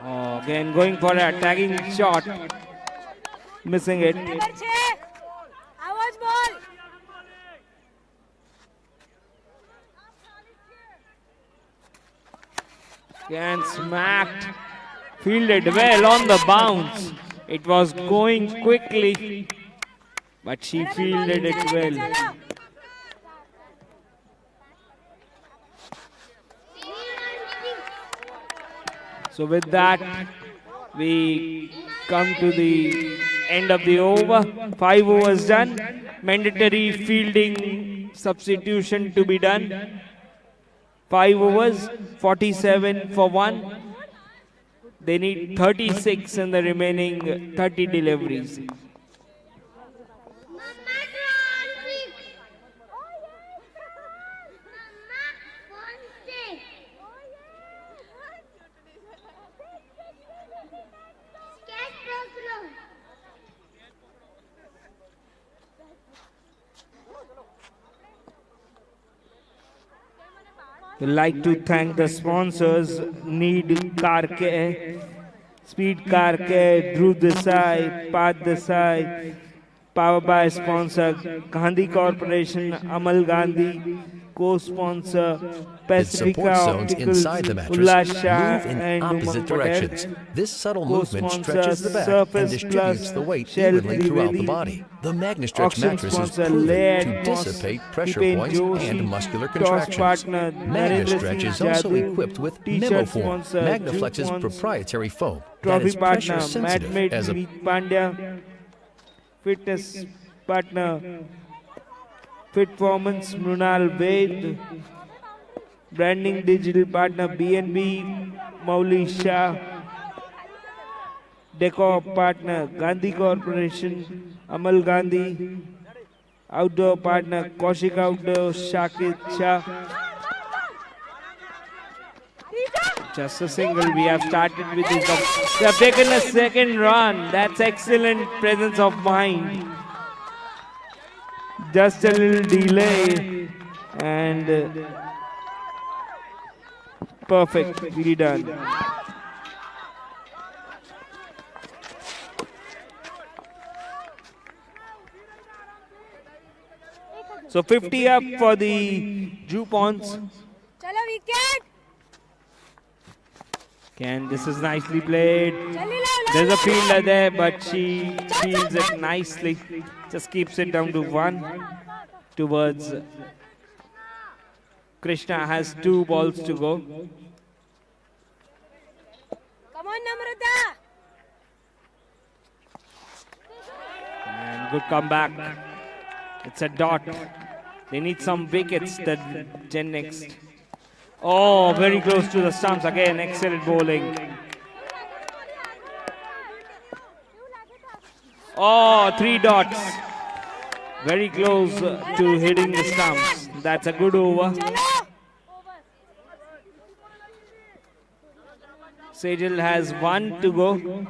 Oh, again going for a tagging shot. Missing it. Again smacked. Fielded well on the bounce. It was going quickly, but she fielded it well. So with that, we come to the end of the over. 5 overs done. Mandatory fielding substitution to be done. 5 overs, 47 for 1. They need 36 in the remaining 30 deliveries. We'd like to thank the sponsors, Need Car Care, Speed Car Care, Dhruv Desai, Path Desai, powered by sponsor Gandhi Corporation, Amal Gandhi, co-sponsor Its support Pacifica zones Opticals, inside the mattress Ullas Shah move in and opposite Umang Patel. directions. This subtle movement Co-sponsor stretches the back and Surface distributes Plus, the weight Shell evenly throughout the Trivedi. body. The MagnaStretch Auction mattress is sponsor proven Laird to Moss, dissipate pressure Dipen points Joshi, and muscular Toss contractions. partner Narendra MagnaStretch Singh is also Jadhav, equipped with T-shirt Memoform, sponsor MagnaFlex's Jupons, proprietary foam that Trophy is pressure partner sensitive Madmate as a Vineet Pandya, fitness partner Fitformance Mrunal Ved, branding digital partner BNB Mauli Shah, decor partner Gandhi Corporation Amal Gandhi, outdoor partner Kaushik Outdoor Shakit Shah. Just a single. We have started with this. They have taken a second run. That's excellent presence of mind. Just a little delay and perfectly done. So 50 up for the Jupons. चलो wicket And this is nicely played. There's a fielder there, but she fields it nicely. Just keeps it down to 1 towards Krishna has 2 balls to go. Come on, Namrata. And good comeback. It's a dot. They need some wickets, the Gen Next. Oh, very close to the stumps. Again, excellent bowling. Oh, 3 dots. Very close to hitting the stumps. That's a good over. Sejal has 1 to go.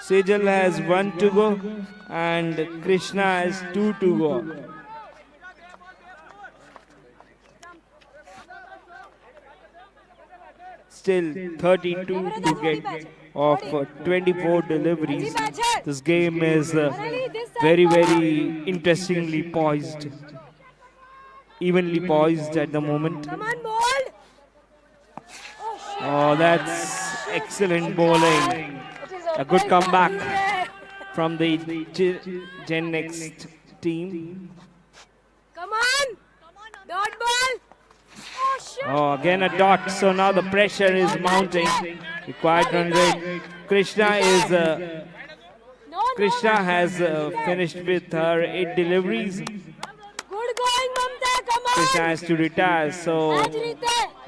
Sejal has 1 to go. And Krishna has 2 to go. Still 32 to get of 24 deliveries. This game is very, very interestingly poised. Evenly poised at the moment. Come on, bold. Oh, that's excellent bowling. A good comeback from the Gen Next team. Come on. Dot ball. Oh, shit. Oh, again a dot. So now the pressure is mounting. Required run rate. Krishna has finished with her 8 deliveries. Good going, Mamta. Come on. Krishna has to retire. So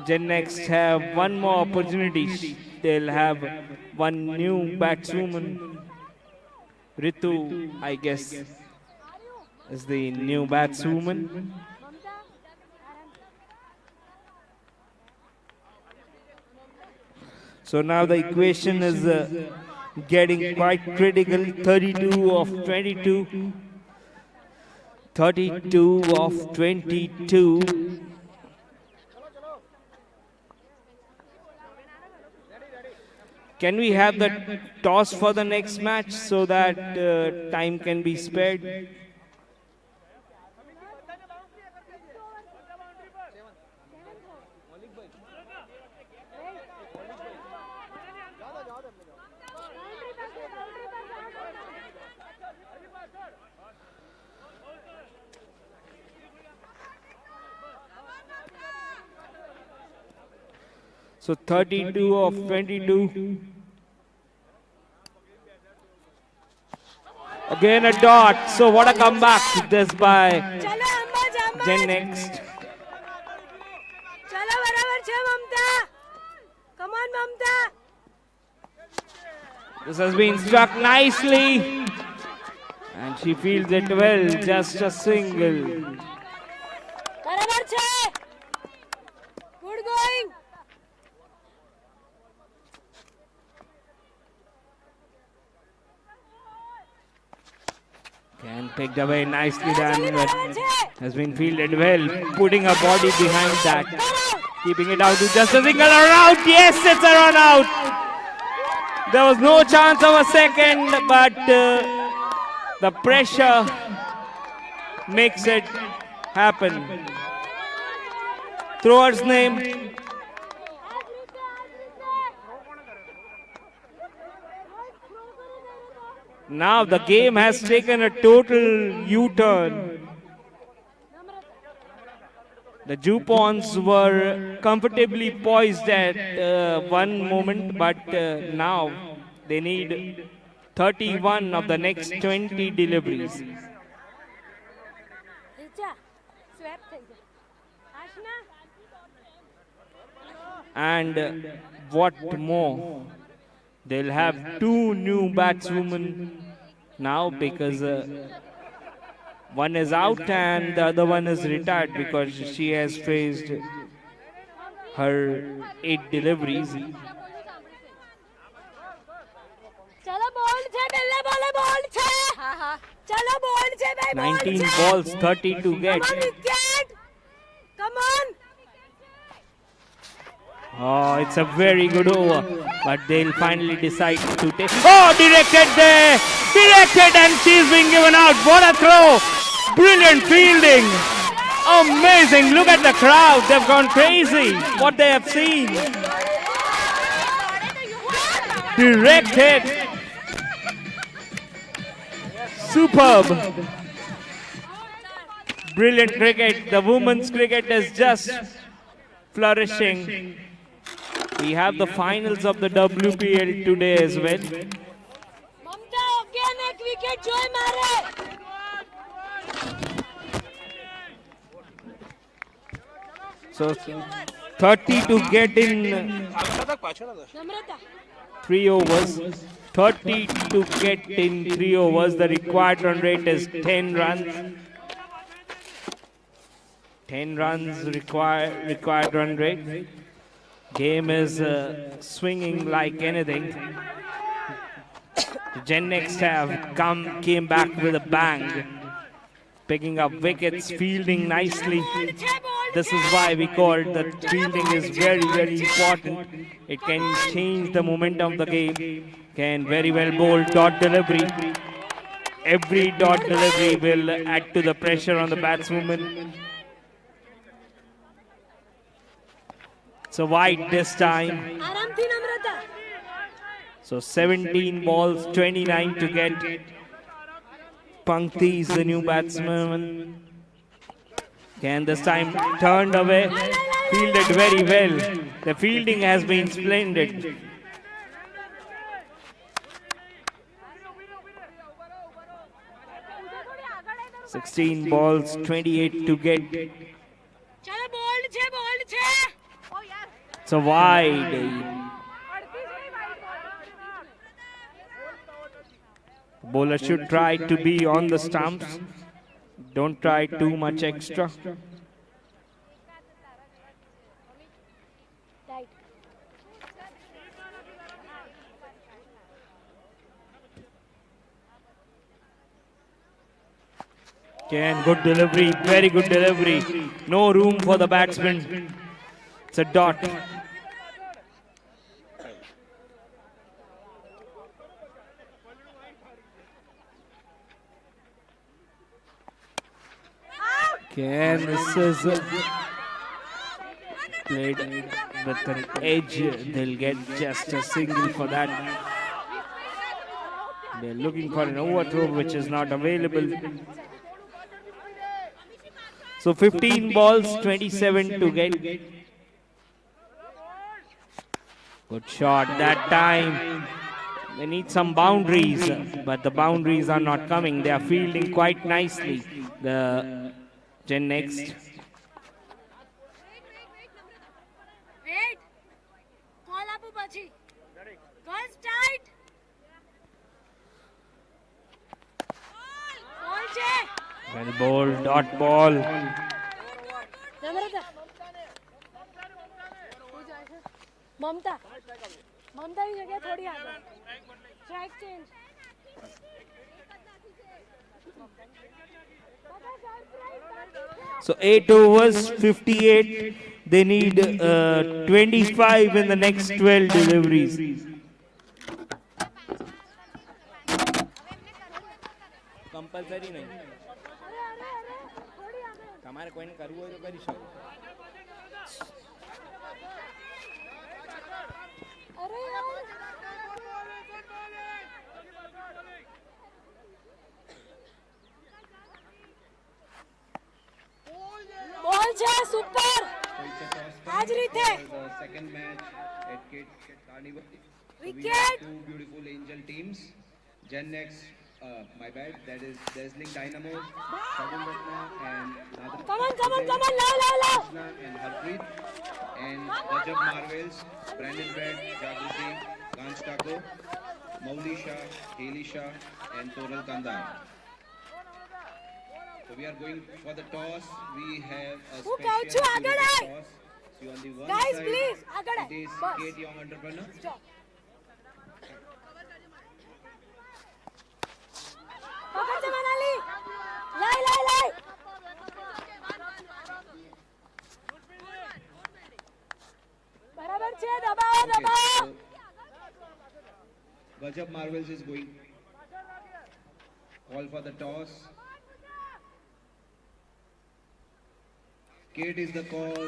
Gen Next have one more opportunity. They'll have one new batswoman. Ritu, I guess, is the new batswoman. So now the equation is getting quite critical. 32 of 22. 32 of 22. Can we have the toss for the next match so that time can be spared? So 32 of 22. Again a dot. So what a comeback this by Gen Next. Chala barabar chhe, Mamta. Come on, Mamta. This has been struck nicely. And she feels it well. Just a single. Barabar chhe. Good going. And picked away, nicely done, but has been fielded well, putting her body behind that, keeping it out to just a single run out. Yes, it's a run out. There was no chance of a second, but the pressure makes it happen. Thrower's name. Now the game has taken a total U-turn. The Jupons were comfortably poised at one moment, but now they need 31 of the next 20 deliveries. And what more? They'll have 2 new batswomen now because one is out and the other one is retired because she has faced her 8 deliveries. Chala ball chhe, belle ball ball chhe. Ha ha. Chala ball chhe, bhai ball 19 chhe. balls, 30 to get. Come on, wicket. Come on. Oh, it's a very good over, but they'll finally decide to take. Oh, directed there! Directed, and she's been given out. What a throw! Brilliant fielding! Amazing! Look at the crowd. They've gone crazy. What they have seen. Directed. Superb. Brilliant cricket. The women's cricket is just flourishing. We have the finals of the WPL today as well. Mamata again એક wicket જોઈ મારે. So 30 to get in Namrata 3 overs. 30 to get in 3 overs. The required run rate is 10 runs. 10 runs required run rate. Game is swinging like anything. The Gen Next came back with a bang, picking up wickets, fielding nicely. This is why we call that fielding is very, very important. It can change the momentum of the game. Can very well bowl dot delivery. Every dot delivery will add to the pressure on the batswoman. So wide this time. આરામથી નમ્રતા. So 17 balls, 29 to get. Pankti is the new batsman. Can this time turned away, fielded very well. The fielding has been splendid. Sixteen balls, 28 to get. ચાલો bold છે bold છે. So wide. Bowler should try to be on the stumps. Don't try too much extra. Again, good delivery, very good delivery. No room for the batsman. It's a dot. Again, this is played with an edge. They'll get just a single for that. They're looking for an overthrow which is not available. So 15 balls, 27 to get. Good shot that time. They need some boundaries, but the boundaries are not coming. They are fielding quite nicely. The Gen Next. Wait. Call આપો પછી. Girls tight. Ball છે. Well bowled, dot ball. નમ્રતા. મમતા. મમતાની જગ્યાએ થોડી આગળ. Strike change. So 8 overs, 58. They need 25 in the next 12 deliveries. Compulsory नहीं. તમારે કોઈને કરવું હોય તો કરી શકો. અરે યાર. બોલ છે સુપર. આજ રીતે. The second match at Kate Carnival. So we Wicket. have two beautiful angel teams. Gen Next, my bad, that is Dazzling Dynamos, Sagun Ratna and Nadra. Come on, law. Krishna and Harpreet. And Rajab Marvels, Brandon Brad, Jagriti, Kanch Tako, Mauli Shah, Haley Shah and Toral Kandar. So we are going for the toss. We have a હું કહું છું, special આગળ series i. of toss. So on the one Guys, side, please, આગળ આય. it is bus. Kate Young Entrepreneur. Stop. પકડ છે મનાલી. લાય. બરાબર છે. દબાવો. So Rajab Marvels is going. Call for the toss. Kate is the call.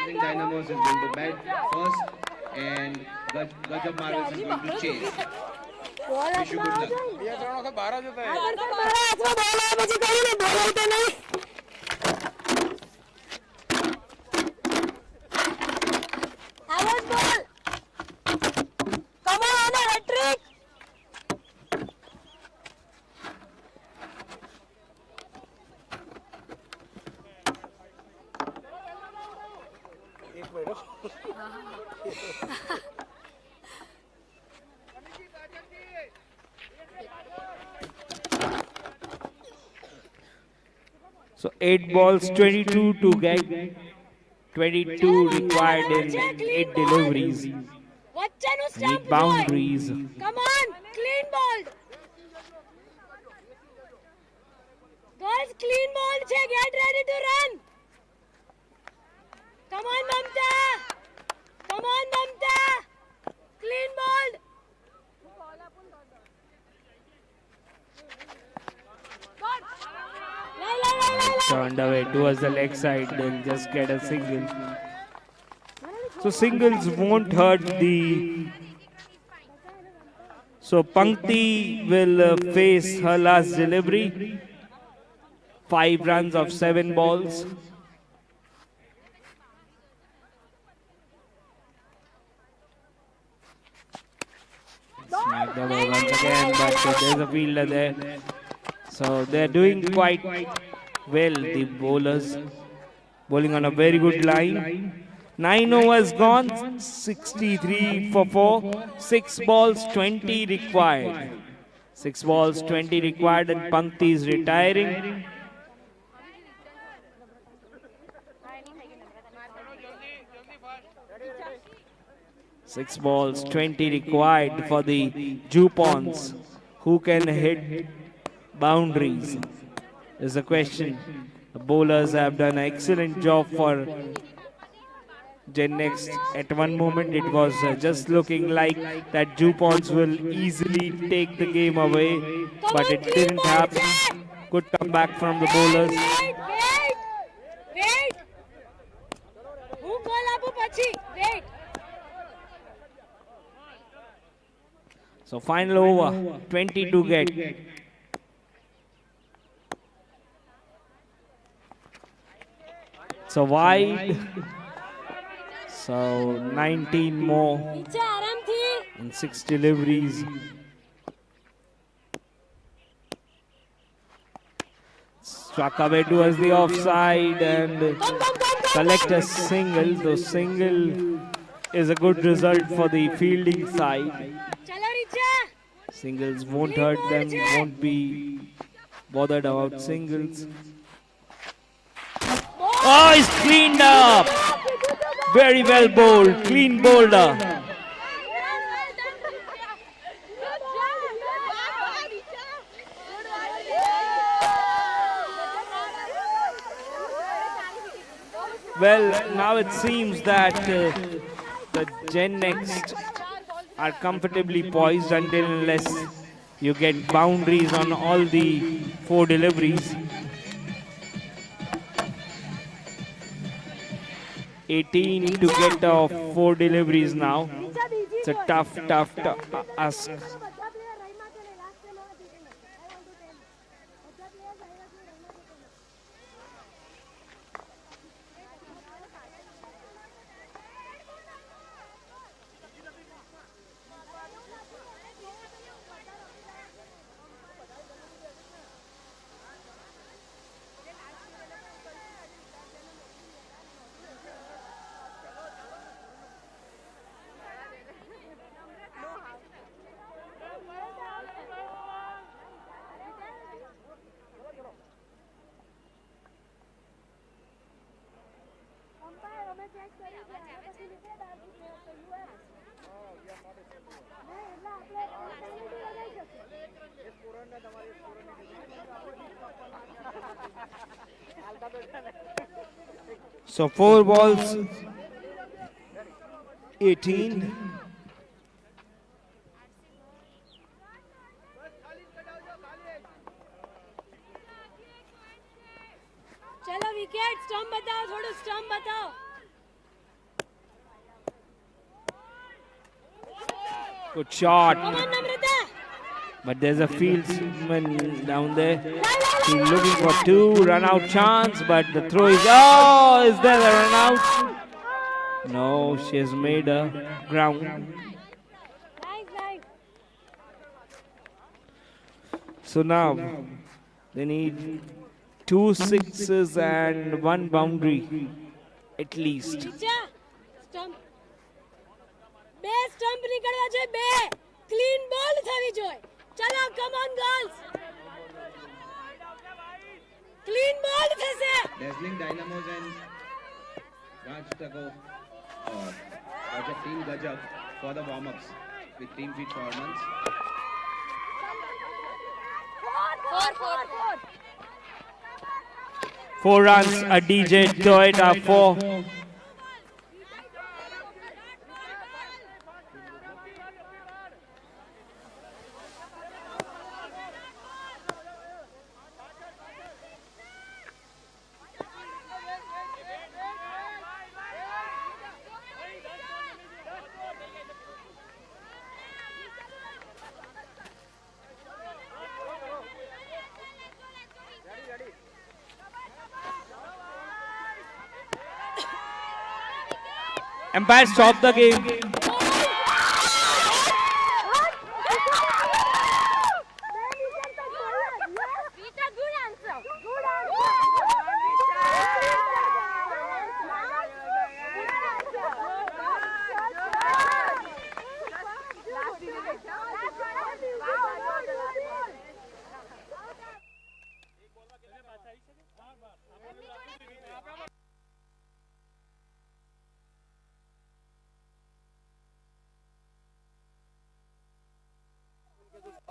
And Dynamos is going to bat first, and Gajab Marvels is going to chase. બોલ Wish you good luck. બે ત્રણ વખત બહાર જ હતા આગળ કર, મારા હાથમાં બોલ આવે પછી કરીને બોલાવતો નહીં. આવો જ બોલ. Come on, hat-trick. એક minute So 8 balls, 22 to get, 22 required in 8 deliveries. વચ્ચેનું Need stump, boy. boundaries. Come on, clean ball. Girls, clean ball છે. Get ready to run. Come on, Mamta. Come on, Mamta. Clean ball. Turned away towards the leg side, they'll just get a single. So singles won't hurt the. So Pankti will face her last delivery. 5 runs of 7 balls. Smacked away once again, but there's a fielder there. So they're doing quite well, the bowlers. Bowling on a very good line. 9 overs gone, 63 for 4. 6 balls, 20 required. 6 balls, 20 required, and Pankti is retiring. Six balls, 20 required for the Jupons. Who can hit boundaries is the question. The bowlers have done an excellent job for Gen Next. At one moment it was just looking like that Jupons will easily take the game away, but it didn't happen. Good comeback from the bowlers. Wait. હું બોલ આપું પછી. Wait. So final over, 20 to get. So wide. So 19 more નીચે આરામથી. in 6 deliveries. Struck away towards the offside and collect a single. So single is a good result for the fielding side. ચલો Richa. Singles won't hurt them, won't be bothered about singles. Oh, he's cleaned up! Very well bowled, clean bowler. Well, now it seems that the Gen Next are comfortably poised until unless you get boundaries on all the 4 deliveries. 18 to get off 4 deliveries now. It's a tough ask. So 4 balls, 18. ચલો wicket stump બતાવો, થોડું stump બતાવો. Good shot. Come on, Namrata. But there's a fieldsman down there. He's looking for two run-out chance, but the throw is... Oh, is there a run-out? No, she has made a ground. Nice, nice. So now, they need 2 sixes and 1 boundary, at least. નીચા stump બે stump નીકળવા જોઈએ બે clean બોલ થવી જોઈએ ચલો come on girls clean બોલ થશે Dazzling Dynamos and Rajtago Gajab team Gajab for the warm-ups with team performance. 4 runs, a DJ Toyota 4. Umpire, stop the game. Rita, good answer. Good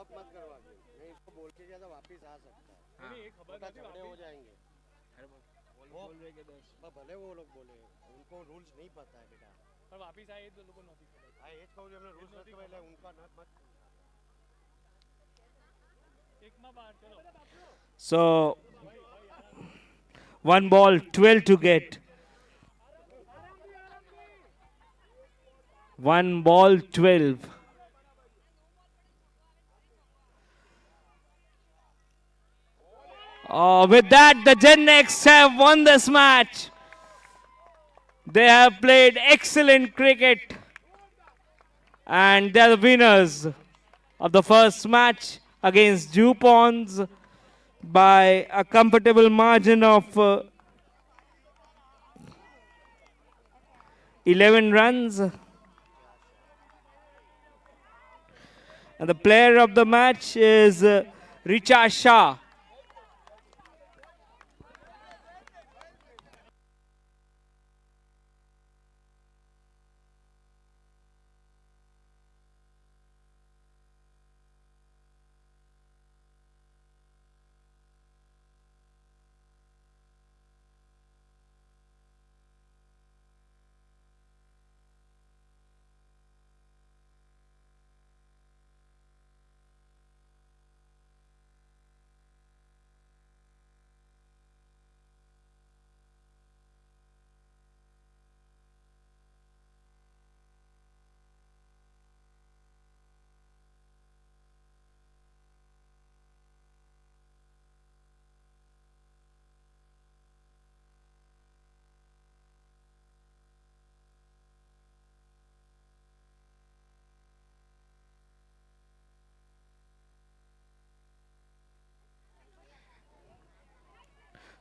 अब मत करवा दो नहीं इसको बोल के ज्यादा वापस आ सकता है बता झगड़े हो जाएंगे वो भले वो लोग बोले उनको रूल्स नहीं पता है बेटा पर वापस आए तो लोगों नोटिस करो आए एज कहूं हमने रूल्स नहीं पहले उनका न मत एक में बाहर चलो So, 1 ball, 12 to get. 1 ball, 12. Oh, with that, the Gen X have won this match. They have played excellent cricket. And they are the winners of the first match against Dupont by a comfortable margin of 11 runs. And the player of the match is Richa Shah.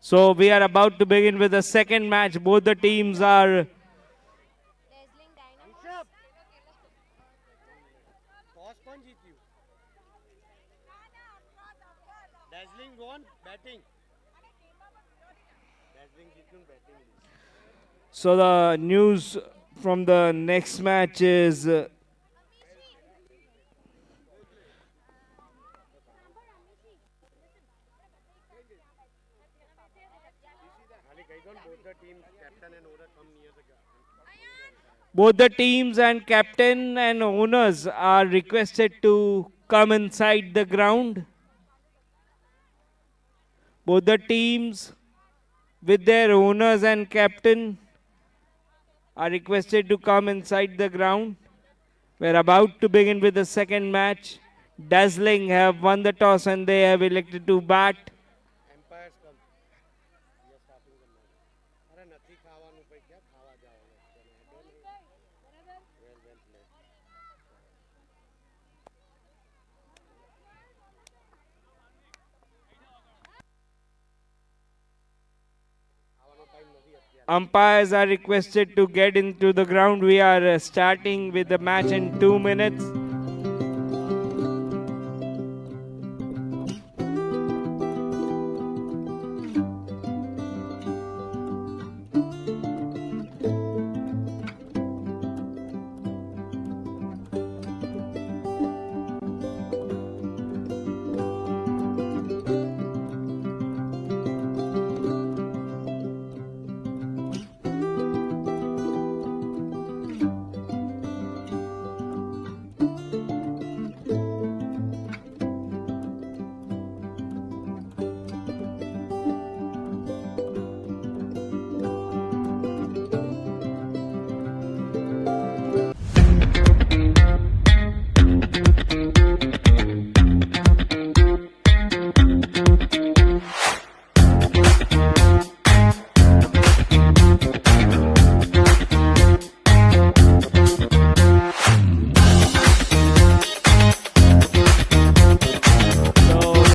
So we are about to begin with the second match. Both the teams are toss कौन जीती Dazzling won batting Dazzling जीती batting so the news from the next match is both the teams and captain and owners are requested to come inside the ground. Both the teams with their owners and captain are requested to come inside the ground. We're about to begin with the second match. Dazzling have won the toss and they have elected to bat. Empires come. Yes, starting the match. અરે નથી ખાવાનું ભાઈ ક્યાં ખાવા જાઓ well played. આવવાનો time નથી અત્યારે. Umpires are requested to get into the ground. We are starting with the match in 2 minutes.